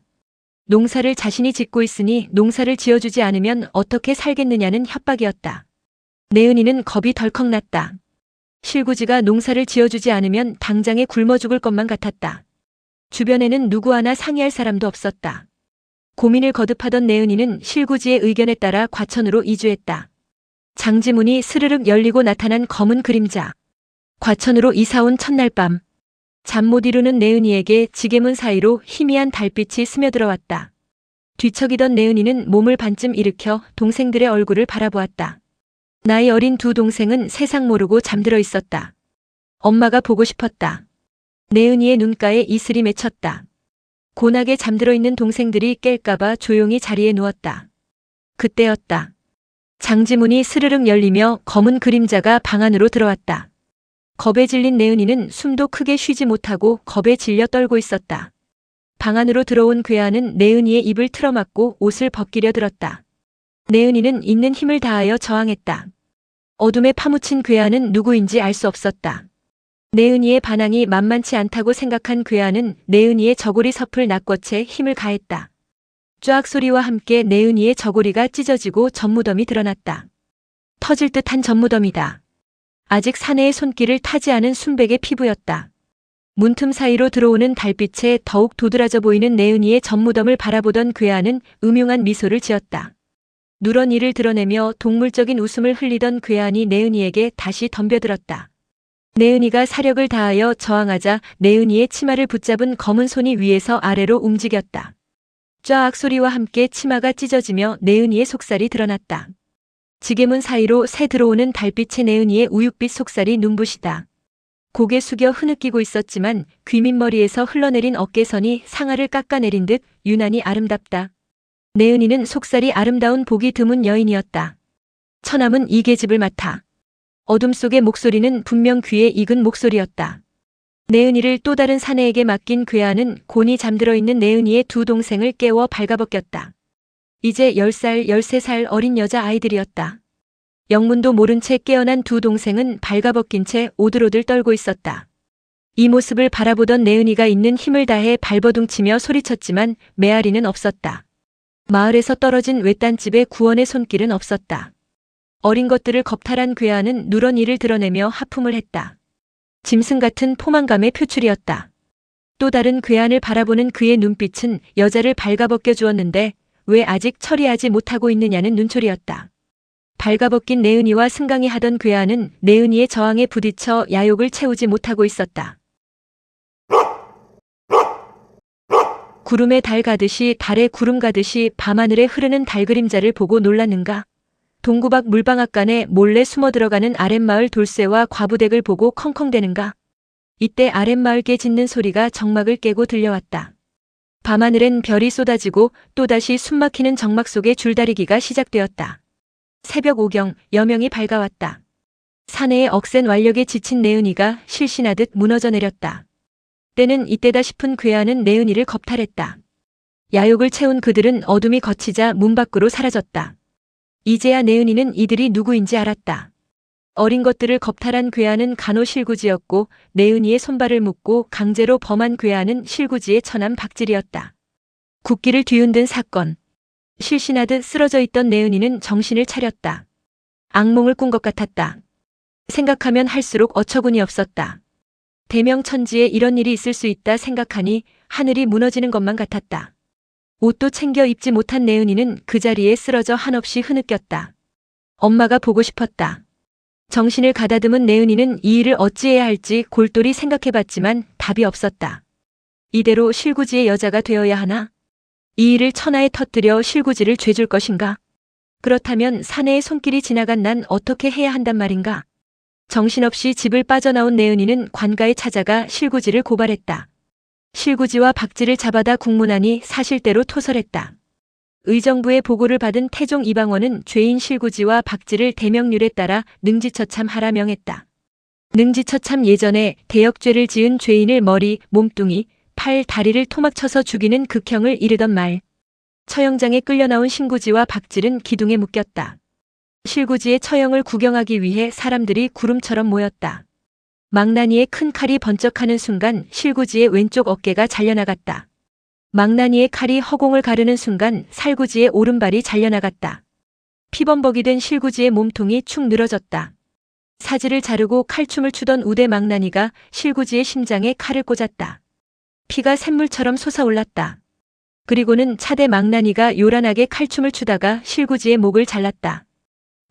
농사를 자신이 짓고 있으니 농사를 지어주지 않으면 어떻게 살겠느냐는 협박이었다. 내은이는 겁이 덜컥 났다. 실구지가 농사를 지어주지 않으면 당장에 굶어 죽을 것만 같았다. 주변에는 누구 하나 상의할 사람도 없었다. 고민을 거듭하던 내은이는 실구지의 의견에 따라 과천으로 이주했다. 장지문이 스르륵 열리고 나타난 검은 그림자. 과천으로 이사온 첫날 밤. 잠 못 이루는 내은이에게 지게문 사이로 희미한 달빛이 스며들어왔다. 뒤척이던 내은이는 몸을 반쯤 일으켜 동생들의 얼굴을 바라보았다. 나이 어린 두 동생은 세상 모르고 잠들어 있었다. 엄마가 보고 싶었다. 내은이의 눈가에 이슬이 맺혔다. 곤하게 잠들어 있는 동생들이 깰까봐 조용히 자리에 누웠다. 그때였다. 장지문이 스르륵 열리며 검은 그림자가 방 안으로 들어왔다. 겁에 질린 내은이는 숨도 크게 쉬지 못하고 겁에 질려 떨고 있었다. 방 안으로 들어온 괴한은 내은이의 입을 틀어막고 옷을 벗기려 들었다. 내은이는 있는 힘을 다하여 저항했다. 어둠에 파묻힌 괴한은 누구인지 알 수 없었다. 내은이의 반항이 만만치 않다고 생각한 괴한은 내은이의 저고리 섭을 낚어채 힘을 가했다. 쫙 소리와 함께 내은이의 저고리가 찢어지고 젖무덤이 드러났다. 터질 듯한 젖무덤이다. 아직 사내의 손길을 타지 않은 순백의 피부였다. 문틈 사이로 들어오는 달빛에 더욱 도드라져 보이는 내은이의 젖무덤을 바라보던 괴한은 음흉한 미소를 지었다. 누런 이를 드러내며 동물적인 웃음을 흘리던 괴한이 내은이에게 다시 덤벼들었다. 내은이가 사력을 다하여 저항하자 내은이의 치마를 붙잡은 검은 손이 위에서 아래로 움직였다. 쫙 소리와 함께 치마가 찢어지며 내은이의 속살이 드러났다. 지게문 사이로 새 들어오는 달빛의 내은이의 우윳빛 속살이 눈부시다. 고개 숙여 흐느끼고 있었지만 귀밑머리에서 흘러내린 어깨선이 상아를 깎아내린 듯 유난히 아름답다. 내은이는 속살이 아름다운 보기 드문 여인이었다. 처남은 이 계집을 맡아. 어둠 속의 목소리는 분명 귀에 익은 목소리였다. 내은이를 또 다른 사내에게 맡긴 괴한은 곤히 잠들어 있는 내은이의 두 동생을 깨워 발가벗겼다. 이제 10살, 13살 어린 여자아이들이었다. 영문도 모른 채 깨어난 두 동생은 발가벗긴 채 오들오들 떨고 있었다. 이 모습을 바라보던 내은이가 있는 힘을 다해 발버둥치며 소리쳤지만 메아리는 없었다. 마을에서 떨어진 외딴집에 구원의 손길은 없었다. 어린 것들을 겁탈한 괴한은 누런 이를 드러내며 하품을 했다. 짐승 같은 포만감의 표출이었다. 또 다른 괴한을 바라보는 그의 눈빛은 여자를 발가벗겨 주었는데 왜 아직 처리하지 못하고 있느냐는 눈초리였다. 발가벗긴 내은이와 승강이 하던 괴한은 내은이의 저항에 부딪혀 야욕을 채우지 못하고 있었다. 구름에 달 가듯이 달에 구름 가듯이 밤하늘에 흐르는 달 그림자를 보고 놀랐는가? 동구박 물방앗간에 몰래 숨어 들어가는 아랫마을 돌쇠와 과부댁을 보고 컹컹대는가? 이때 아랫마을 개 짖는 소리가 정막을 깨고 들려왔다. 밤하늘엔 별이 쏟아지고 또다시 숨막히는 정막 속에 줄다리기가 시작되었다. 새벽 5경 여명이 밝아왔다. 사내의 억센 완력에 지친 내은이가 실신하듯 무너져 내렸다. 때는 이때다 싶은 괴한은 내은이를 겁탈했다. 야욕을 채운 그들은 어둠이 걷히자 문 밖으로 사라졌다. 이제야 내은이는 이들이 누구인지 알았다. 어린 것들을 겁탈한 괴한은 간호실구지였고 내은이의 손발을 묶고 강제로 범한 괴한은 실구지의 처남 박질이었다. 국기를 뒤흔든 사건. 실신하듯 쓰러져 있던 내은이는 정신을 차렸다. 악몽을 꾼 것 같았다. 생각하면 할수록 어처구니 없었다. 대명천지에 이런 일이 있을 수 있다 생각하니 하늘이 무너지는 것만 같았다. 옷도 챙겨 입지 못한 내은이는 그 자리에 쓰러져 한없이 흐느꼈다. 엄마가 보고 싶었다. 정신을 가다듬은 내은이는 이 일을 어찌해야 할지 골똘히 생각해봤지만 답이 없었다. 이대로 실구지의 여자가 되어야 하나? 이 일을 천하에 터뜨려 실구지를 죄줄 것인가? 그렇다면 사내의 손길이 지나간 난 어떻게 해야 한단 말인가? 정신없이 집을 빠져나온 내은이는 관가에 찾아가 실구지를 고발했다. 실구지와 박지를 잡아다 국문안이 사실대로 토설했다. 의정부의 보고를 받은 태종 이방원은 죄인 실구지와 박지를 대명률에 따라 능지처참하라 명했다. 능지처참 예전에 대역죄를 지은 죄인을 머리, 몸뚱이, 팔, 다리를 토막쳐서 죽이는 극형을 이르던 말. 처형장에 끌려나온 신구지와 박질은 기둥에 묶였다. 실구지의 처형을 구경하기 위해 사람들이 구름처럼 모였다. 망나니의 큰 칼이 번쩍하는 순간 실구지의 왼쪽 어깨가 잘려나갔다. 망나니의 칼이 허공을 가르는 순간 살구지의 오른발이 잘려나갔다. 피범벅이 된 실구지의 몸통이 축 늘어졌다. 사지를 자르고 칼춤을 추던 우대 망나니가 실구지의 심장에 칼을 꽂았다. 피가 샘물처럼 솟아올랐다. 그리고는 차대 망나니가 요란하게 칼춤을 추다가 실구지의 목을 잘랐다.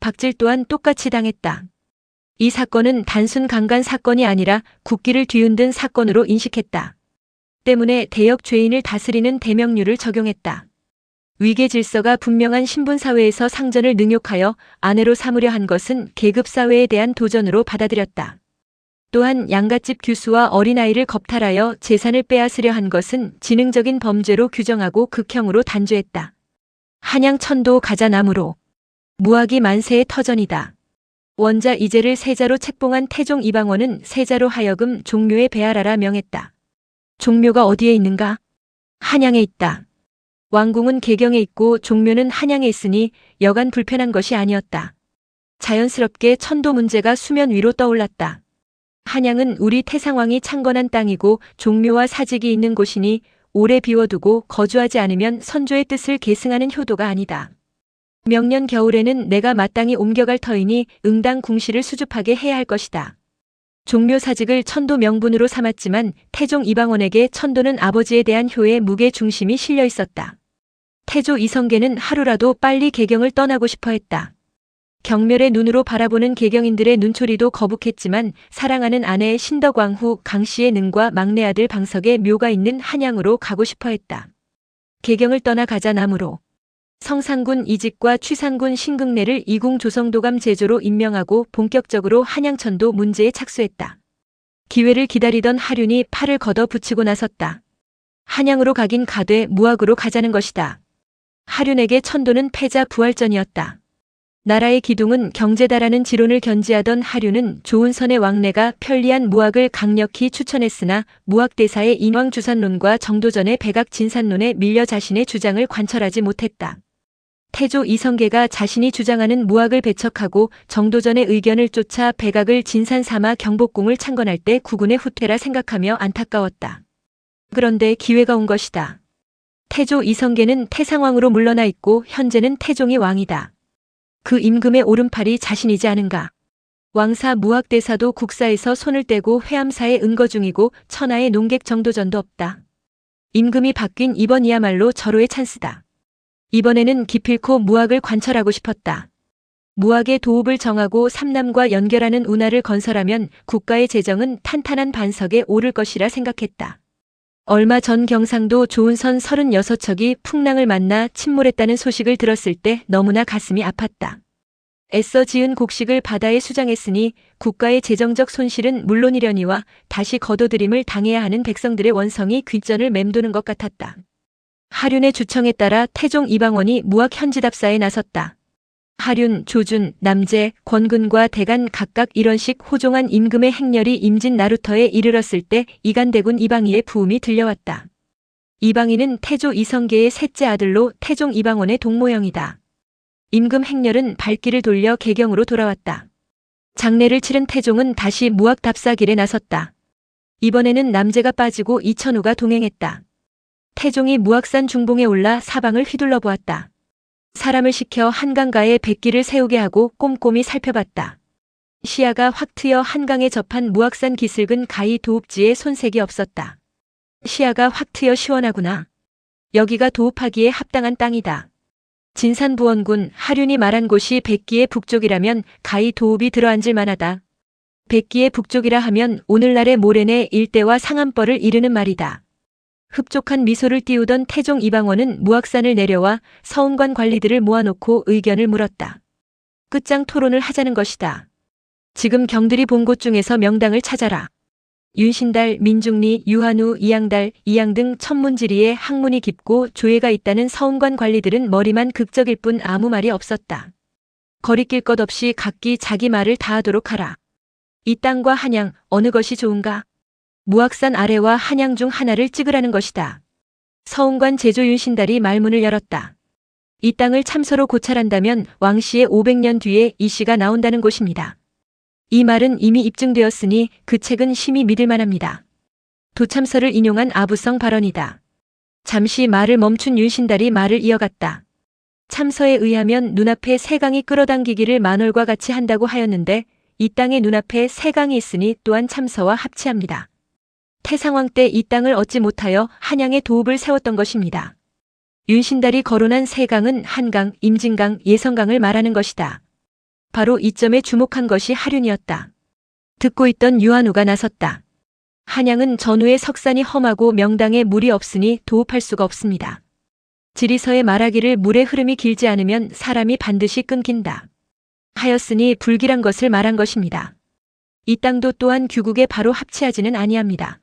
박질 또한 똑같이 당했다. 이 사건은 단순 강간 사건이 아니라 국기를 뒤흔든 사건으로 인식했다. 때문에 대역 죄인을 다스리는 대명률을 적용했다. 위계 질서가 분명한 신분사회에서 상전을 능욕하여 아내로 삼으려 한 것은 계급사회에 대한 도전으로 받아들였다. 또한 양갓집 규수와 어린아이를 겁탈하여 재산을 빼앗으려 한 것은 지능적인 범죄로 규정하고 극형으로 단죄했다. 한양 천도 가자나무로 무학이 만세의 터전이다. 원자 이제를 세자로 책봉한 태종 이방원은 세자로 하여금 종묘에 배알하라 명했다. 종묘가 어디에 있는가? 한양에 있다. 왕궁은 개경에 있고 종묘는 한양에 있으니 여간 불편한 것이 아니었다. 자연스럽게 천도 문제가 수면 위로 떠올랐다. 한양은 우리 태상왕이 창건한 땅이고 종묘와 사직이 있는 곳이니 오래 비워두고 거주하지 않으면 선조의 뜻을 계승하는 효도가 아니다. 명년 겨울에는 내가 마땅히 옮겨갈 터이니 응당 궁시를 수줍하게 해야 할 것이다. 종묘 사직을 천도 명분으로 삼았지만 태종 이방원에게 천도는 아버지에 대한 효의 무게 중심이 실려 있었다. 태조 이성계는 하루라도 빨리 개경을 떠나고 싶어 했다. 경멸의 눈으로 바라보는 개경인들의 눈초리도 거북했지만 사랑하는 아내 신덕왕후 강씨의 능과 막내 아들 방석의 묘가 있는 한양으로 가고 싶어 했다. 개경을 떠나 가자나무로 성상군 이직과 취상군 신극내를 이궁 조성도감 제조로 임명하고 본격적으로 한양천도 문제에 착수했다. 기회를 기다리던 하륜이 팔을 걷어 붙이고 나섰다. 한양으로 가긴 가되 무학으로 가자는 것이다. 하륜에게 천도는 패자 부활전이었다. 나라의 기둥은 경제다라는 지론을 견지하던 하륜은 조은선의 왕래가 편리한 무학을 강력히 추천했으나 무학대사의 인왕주산론과 정도전의 백악진산론에 밀려 자신의 주장을 관철하지 못했다. 태조 이성계가 자신이 주장하는 무학을 배척하고 정도전의 의견을 쫓아 백악을 진산 삼아 경복궁을 창건할 때 국군의 후퇴라 생각하며 안타까웠다. 그런데 기회가 온 것이다. 태조 이성계는 태상왕으로 물러나 있고 현재는 태종이 왕이다. 그 임금의 오른팔이 자신이지 않은가. 왕사 무학대사도 국사에서 손을 떼고 회암사에 은거 중이고 천하의 농객 정도전도 없다. 임금이 바뀐 이번이야말로 절호의 찬스다. 이번에는 기필코 무학을 관철하고 싶었다. 무학의 도읍을 정하고 삼남과 연결하는 운하를 건설하면 국가의 재정은 탄탄한 반석에 오를 것이라 생각했다. 얼마 전 경상도 조은선 36척이 풍랑을 만나 침몰했다는 소식을 들었을 때 너무나 가슴이 아팠다. 애써 지은 곡식을 바다에 수장했으니 국가의 재정적 손실은 물론이려니와 다시 거둬들임을 당해야 하는 백성들의 원성이 귓전을 맴도는 것 같았다. 하륜의 주청에 따라 태종 이방원이 무학 현지답사에 나섰다. 하륜, 조준, 남재, 권근과 대간 각각 이런식 호종한 임금의 행렬이 임진 나루터에 이르렀을 때 이간대군 이방희의 부음이 들려왔다. 이방희는 태조 이성계의 셋째 아들로 태종 이방원의 동모형이다. 임금 행렬은 발길을 돌려 개경으로 돌아왔다. 장례를 치른 태종은 다시 무학 답사길에 나섰다. 이번에는 남재가 빠지고 이천우가 동행했다. 태종이 무학산 중봉에 올라 사방을 휘둘러 보았다. 사람을 시켜 한강가에 백기를 세우게 하고 꼼꼼히 살펴봤다. 시야가 확 트여 한강에 접한 무학산 기슭은 가히 도읍지에 손색이 없었다. 시야가 확 트여 시원하구나. 여기가 도읍하기에 합당한 땅이다. 진산부원군 하륜이 말한 곳이 백기의 북쪽이라면 가히 도읍이 들어앉을 만하다. 백기의 북쪽이라 하면 오늘날의 모래내 일대와 상암벌을 이르는 말이다. 흡족한 미소를 띄우던 태종 이방원은 무학산을 내려와 서운관 관리들을 모아놓고 의견을 물었다. 끝장 토론을 하자는 것이다. 지금 경들이 본 곳 중에서 명당을 찾아라. 윤신달, 민중리, 유한우, 이양달, 이양 등 천문지리에 학문이 깊고 조예가 있다는 서운관 관리들은 머리만 극적일 뿐 아무 말이 없었다. 거리낄 것 없이 각기 자기 말을 다하도록 하라. 이 땅과 한양 어느 것이 좋은가? 무학산 아래와 한양 중 하나를 찍으라는 것이다. 서운관 제조 윤신달이 말문을 열었다. 이 땅을 참서로 고찰한다면 왕씨의 500년 뒤에 이 시가 나온다는 곳입니다. 이 말은 이미 입증되었으니 그 책은 심히 믿을 만합니다. 도참서를 인용한 아부성 발언이다. 잠시 말을 멈춘 윤신달이 말을 이어갔다. 참서에 의하면 눈앞에 세강이 끌어당기기를 만월과 같이 한다고 하였는데 이 땅의 눈앞에 세강이 있으니 또한 참서와 합치합니다. 태상왕 때 이 땅을 얻지 못하여 한양에 도읍을 세웠던 것입니다. 윤신달이 거론한 세강은 한강, 임진강, 예성강을 말하는 것이다. 바로 이 점에 주목한 것이 하륜이었다. 듣고 있던 유한우가 나섰다. 한양은 전후의 석산이 험하고 명당에 물이 없으니 도읍할 수가 없습니다. 지리서에 말하기를 물의 흐름이 길지 않으면 사람이 반드시 끊긴다. 하였으니 불길한 것을 말한 것입니다. 이 땅도 또한 규국에 바로 합치하지는 아니합니다.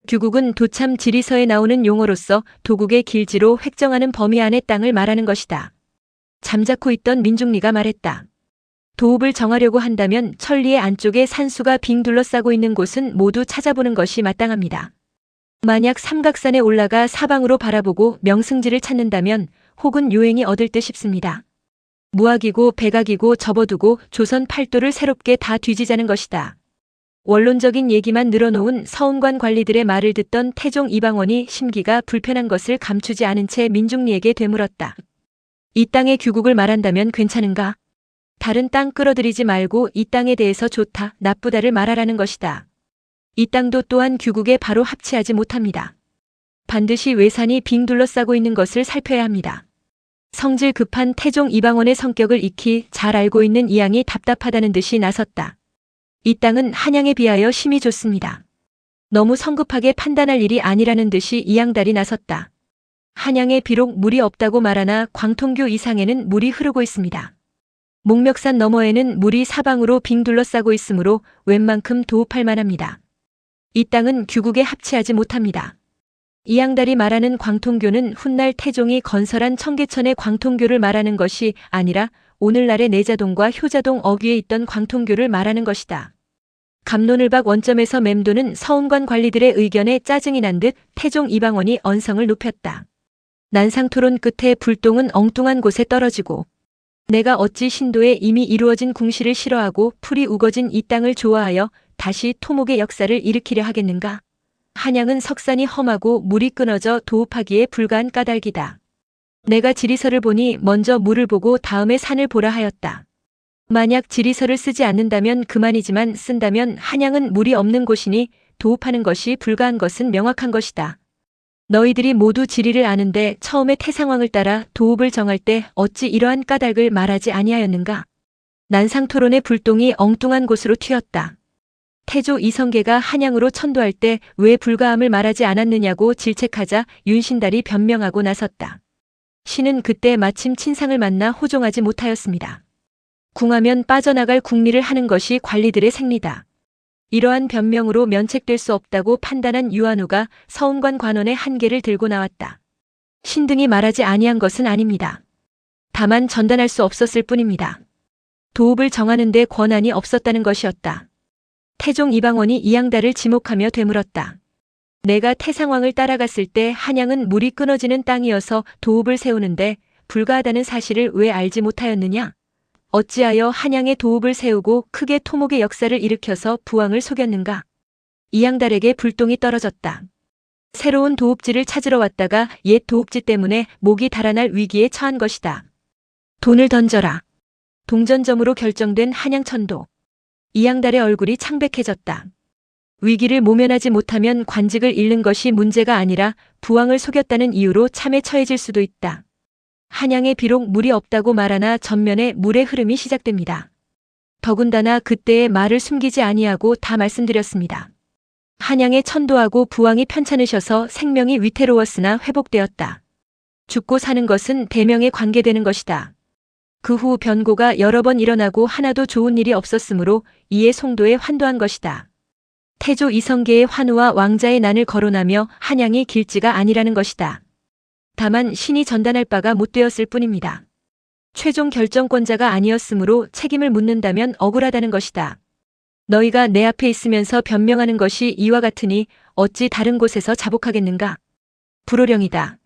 규국은 도참 지리서에 나오는 용어로서 도국의 길지로 획정하는 범위 안의 땅을 말하는 것이다. 잠자코 있던 민중리가 말했다. 도읍을 정하려고 한다면 천리의 안쪽에 산수가 빙 둘러싸고 있는 곳은 모두 찾아보는 것이 마땅합니다. 만약 삼각산에 올라가 사방으로 바라보고 명승지를 찾는다면 혹은 요행이 얻을 듯 싶습니다. 무학이고 백악이고 접어두고 조선 팔도를 새롭게 다 뒤지자는 것이다. 원론적인 얘기만 늘어놓은 서운관 관리들의 말을 듣던 태종 이방원이 심기가 불편한 것을 감추지 않은 채 민중리에게 되물었다. 이 땅의 규국을 말한다면 괜찮은가? 다른 땅 끌어들이지 말고 이 땅에 대해서 좋다, 나쁘다를 말하라는 것이다. 이 땅도 또한 규국에 바로 합치하지 못합니다. 반드시 외산이 빙 둘러싸고 있는 것을 살펴야 합니다. 성질 급한 태종 이방원의 성격을 익히 잘 알고 있는 이양이 답답하다는 듯이 나섰다. 이 땅은 한양에 비하여 심히 좋습니다. 너무 성급하게 판단할 일이 아니라는 듯이 이양달이 나섰다. 한양에 비록 물이 없다고 말하나 광통교 이상에는 물이 흐르고 있습니다. 목멱산 너머에는 물이 사방으로 빙 둘러싸고 있으므로 웬만큼 도읍할 만합니다. 이 땅은 규국에 합치하지 못합니다. 이양달이 말하는 광통교는 훗날 태종이 건설한 청계천의 광통교를 말하는 것이 아니라 오늘날의 내자동과 효자동 어귀에 있던 광통교를 말하는 것이다. 갑론을박 원점에서 맴도는 서운관 관리들의 의견에 짜증이 난 듯 태종 이방원이 언성을 높였다. 난상토론 끝에 불똥은 엉뚱한 곳에 떨어지고 내가 어찌 신도에 이미 이루어진 궁시를 싫어하고 풀이 우거진 이 땅을 좋아하여 다시 토목의 역사를 일으키려 하겠는가? 한양은 석산이 험하고 물이 끊어져 도읍하기에 불가한 까닭이다. 내가 지리서를 보니 먼저 물을 보고 다음에 산을 보라 하였다. 만약 지리서를 쓰지 않는다면 그만이지만 쓴다면 한양은 물이 없는 곳이니 도읍하는 것이 불가한 것은 명확한 것이다. 너희들이 모두 지리를 아는데 처음에 태상왕을 따라 도읍을 정할 때 어찌 이러한 까닭을 말하지 아니하였는가? 난상토론의 불똥이 엉뚱한 곳으로 튀었다. 태조 이성계가 한양으로 천도할 때 왜 불가함을 말하지 않았느냐고 질책하자 윤신달이 변명하고 나섰다. 신은 그때 마침 친상을 만나 호종하지 못하였습니다. 궁하면 빠져나갈 궁리를 하는 것이 관리들의 생리다. 이러한 변명으로 면책될 수 없다고 판단한 유한우가 서운관 관원의 한계를 들고 나왔다. 신등이 말하지 아니한 것은 아닙니다. 다만 전단할 수 없었을 뿐입니다. 도읍을 정하는 데 권한이 없었다는 것이었다. 태종 이방원이 이양달을 지목하며 되물었다. 내가 태상왕을 따라갔을 때 한양은 물이 끊어지는 땅이어서 도읍을 세우는데 불가하다는 사실을 왜 알지 못하였느냐? 어찌하여 한양에 도읍을 세우고 크게 토목의 역사를 일으켜서 부왕을 속였는가? 이양달에게 불똥이 떨어졌다. 새로운 도읍지를 찾으러 왔다가 옛 도읍지 때문에 목이 달아날 위기에 처한 것이다. 돈을 던져라. 동전점으로 결정된 한양천도. 이양달의 얼굴이 창백해졌다. 위기를 모면하지 못하면 관직을 잃는 것이 문제가 아니라 부왕을 속였다는 이유로 참에 처해질 수도 있다. 한양에 비록 물이 없다고 말하나 전면에 물의 흐름이 시작됩니다. 더군다나 그때의 말을 숨기지 아니하고 다 말씀드렸습니다. 한양에 천도하고 부왕이 편찮으셔서 생명이 위태로웠으나 회복되었다. 죽고 사는 것은 대명에 관계되는 것이다. 그 후 변고가 여러 번 일어나고 하나도 좋은 일이 없었으므로 이에 송도에 환도한 것이다. 태조 이성계의 환우와 왕자의 난을 거론하며 한양이 길지가 아니라는 것이다. 다만 신이 전단할 바가 못 되었을 뿐입니다. 최종 결정권자가 아니었으므로 책임을 묻는다면 억울하다는 것이다. 너희가 내 앞에 있으면서 변명하는 것이 이와 같으니 어찌 다른 곳에서 자복하겠는가? 불호령이다.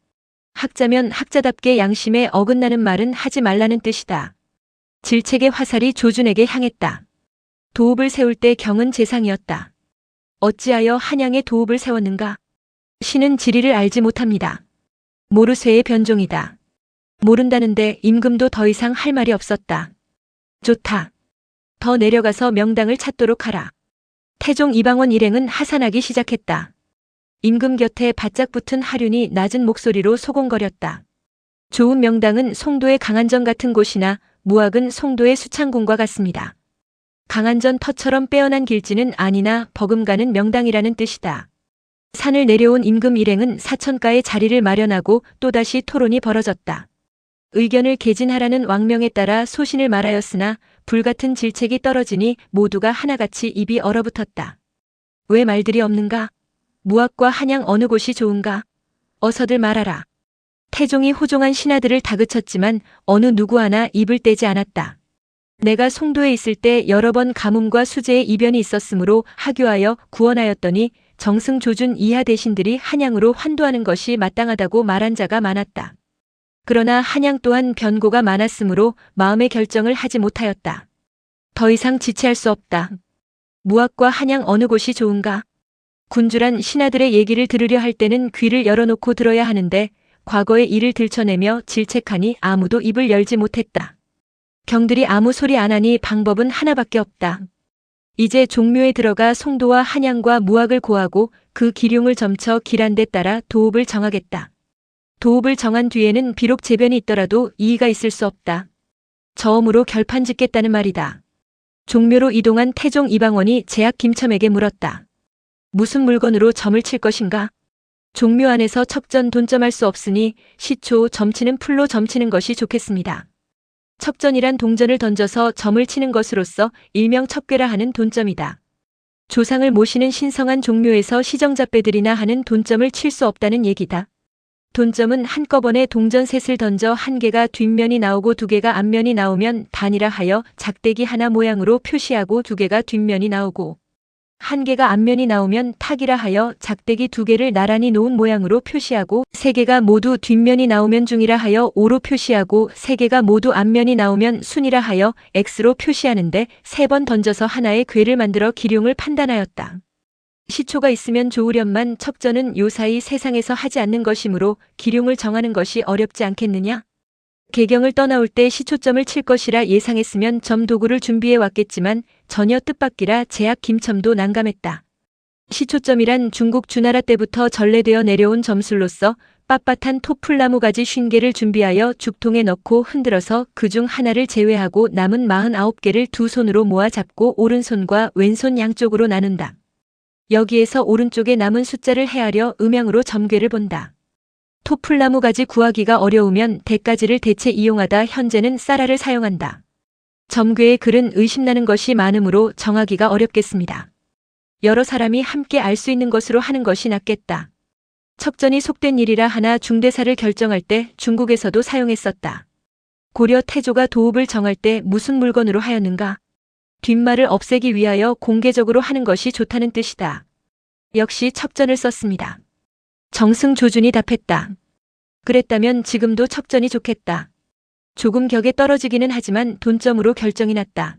학자면 학자답게 양심에 어긋나는 말은 하지 말라는 뜻이다. 질책의 화살이 조준에게 향했다. 도읍을 세울 때 경은 재상이었다. 어찌하여 한양에 도읍을 세웠는가? 신은 지리를 알지 못합니다. 모르쇠의 변종이다. 모른다는데 임금도 더 이상 할 말이 없었다. 좋다. 더 내려가서 명당을 찾도록 하라. 태종 이방원 일행은 하산하기 시작했다. 임금 곁에 바짝 붙은 하륜이 낮은 목소리로 소곤거렸다. 좋은 명당은 송도의 강안전 같은 곳이나 무학은 송도의 수창궁과 같습니다. 강안전 터처럼 빼어난 길지는 아니나 버금가는 명당이라는 뜻이다. 산을 내려온 임금 일행은 사천가에 자리를 마련하고 또다시 토론이 벌어졌다. 의견을 개진하라는 왕명에 따라 소신을 말하였으나 불같은 질책이 떨어지니 모두가 하나같이 입이 얼어붙었다. 왜 말들이 없는가? 무학과 한양 어느 곳이 좋은가? 어서들 말하라. 태종이 호종한 신하들을 다그쳤지만 어느 누구 하나 입을 떼지 않았다. 내가 송도에 있을 때 여러 번 가뭄과 수재의 이변이 있었으므로 하교하여 구원하였더니 정승 조준 이하 대신들이 한양으로 환도하는 것이 마땅하다고 말한 자가 많았다. 그러나 한양 또한 변고가 많았으므로 마음의 결정을 하지 못하였다. 더 이상 지체할 수 없다. 무학과 한양 어느 곳이 좋은가? 군주란 신하들의 얘기를 들으려 할 때는 귀를 열어놓고 들어야 하는데 과거의 일을 들춰내며 질책하니 아무도 입을 열지 못했다. 경들이 아무 소리 안 하니 방법은 하나밖에 없다. 이제 종묘에 들어가 송도와 한양과 무학을 고하고 그 기륭을 점쳐 길한 데 따라 도읍을 정하겠다. 도읍을 정한 뒤에는 비록 재변이 있더라도 이의가 있을 수 없다. 저음으로 결판 짓겠다는 말이다. 종묘로 이동한 태종 이방원이 제약 김첨에게 물었다. 무슨 물건으로 점을 칠 것인가? 종묘 안에서 첩전 돈점할 수 없으니 시초 점치는 풀로 점치는 것이 좋겠습니다. 첩전이란 동전을 던져서 점을 치는 것으로서 일명 첩괴라 하는 돈점이다. 조상을 모시는 신성한 종묘에서 시정잡배들이나 하는 돈점을 칠 수 없다는 얘기다. 돈점은 한꺼번에 동전 셋을 던져 한 개가 뒷면이 나오고 두 개가 앞면이 나오면 단이라 하여 작대기 하나 모양으로 표시하고 두 개가 뒷면이 나오고 한 개가 앞면이 나오면 탁이라 하여 작대기 두 개를 나란히 놓은 모양으로 표시하고 세 개가 모두 뒷면이 나오면 중이라 하여 오로 표시하고 세 개가 모두 앞면이 나오면 순이라 하여 X로 표시하는데 3번 던져서 하나의 궤를 만들어 기룡을 판단하였다. 시초가 있으면 좋으련만 첩전은 요사이 세상에서 하지 않는 것이므로 기룡을 정하는 것이 어렵지 않겠느냐? 개경을 떠나올 때 시초점을 칠 것이라 예상했으면 점 도구를 준비해 왔겠지만 전혀 뜻밖이라 제약 김첨도 난감했다. 시초점이란 중국 주나라 때부터 전래되어 내려온 점술로서 빳빳한 토풀나무 가지 50개를 준비하여 죽통에 넣고 흔들어서 그중 하나를 제외하고 남은 49개를 두 손으로 모아 잡고 오른손과 왼손 양쪽으로 나눈다. 여기에서 오른쪽에 남은 숫자를 헤아려 음양으로 점괘를 본다. 토풀나무 가지 구하기가 어려우면 대가지를 대체 이용하다 현재는 쌀알을 사용한다. 점괘의 글은 의심나는 것이 많으므로 정하기가 어렵겠습니다. 여러 사람이 함께 알 수 있는 것으로 하는 것이 낫겠다. 첩전이 속된 일이라 하나 중대사를 결정할 때 중국에서도 사용했었다. 고려 태조가 도읍을 정할 때 무슨 물건으로 하였는가? 뒷말을 없애기 위하여 공개적으로 하는 것이 좋다는 뜻이다. 역시 첩전을 썼습니다. 정승조준이 답했다. 그랬다면 지금도 첩전이 좋겠다. 조금 격에 떨어지기는 하지만 돈점으로 결정이 났다.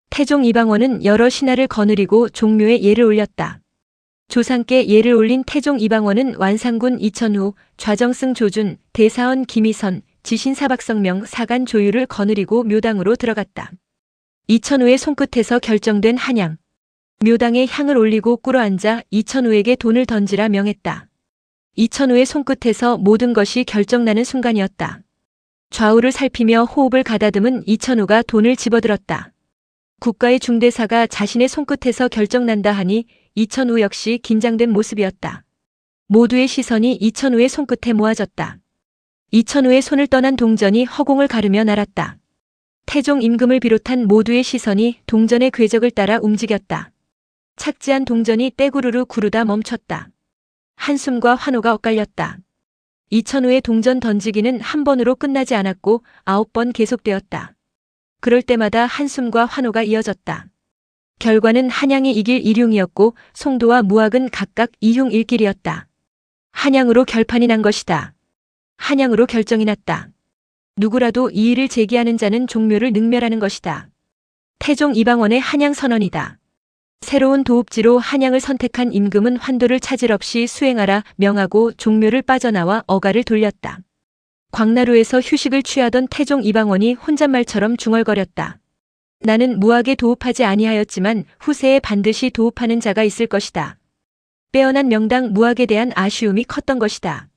태종 이방원은 여러 신하를 거느리고 종묘에 예를 올렸다. 조상께 예를 올린 태종 이방원은 완산군 이천후, 좌정승 조준, 대사원 김희선, 지신사박성명 사간 조유를 거느리고 묘당으로 들어갔다. 이천후의 손끝에서 결정된 한양. 묘당에 향을 올리고 꿇어앉아 이천후에게 돈을 던지라 명했다. 이천후의 손끝에서 모든 것이 결정나는 순간이었다. 좌우를 살피며 호흡을 가다듬은 이천후가 돈을 집어들었다. 국가의 중대사가 자신의 손끝에서 결정난다 하니 이천후 역시 긴장된 모습이었다. 모두의 시선이 이천후의 손끝에 모아졌다. 이천후의 손을 떠난 동전이 허공을 가르며 날았다. 태종 임금을 비롯한 모두의 시선이 동전의 궤적을 따라 움직였다. 착지한 동전이 떼구르르 구르다 멈췄다. 한숨과 환호가 엇갈렸다. 이천후의 동전 던지기는 한 번으로 끝나지 않았고 9번 계속되었다. 그럴 때마다 한숨과 환호가 이어졌다. 결과는 한양이 이길 일흉이었고 송도와 무학은 각각 이흉 일길이었다. 한양으로 결판이 난 것이다. 한양으로 결정이 났다. 누구라도 이의를 제기하는 자는 종묘를 능멸하는 것이다. 태종 이방원의 한양 선언이다. 새로운 도읍지로 한양을 선택한 임금은 환도를 차질 없이 수행하라 명하고 종묘를 빠져나와 어가를 돌렸다. 광나루에서 휴식을 취하던 태종 이방원이 혼잣말처럼 중얼거렸다. 나는 무학에 도읍하지 아니하였지만 후세에 반드시 도읍하는 자가 있을 것이다. 빼어난 명당 무학에 대한 아쉬움이 컸던 것이다.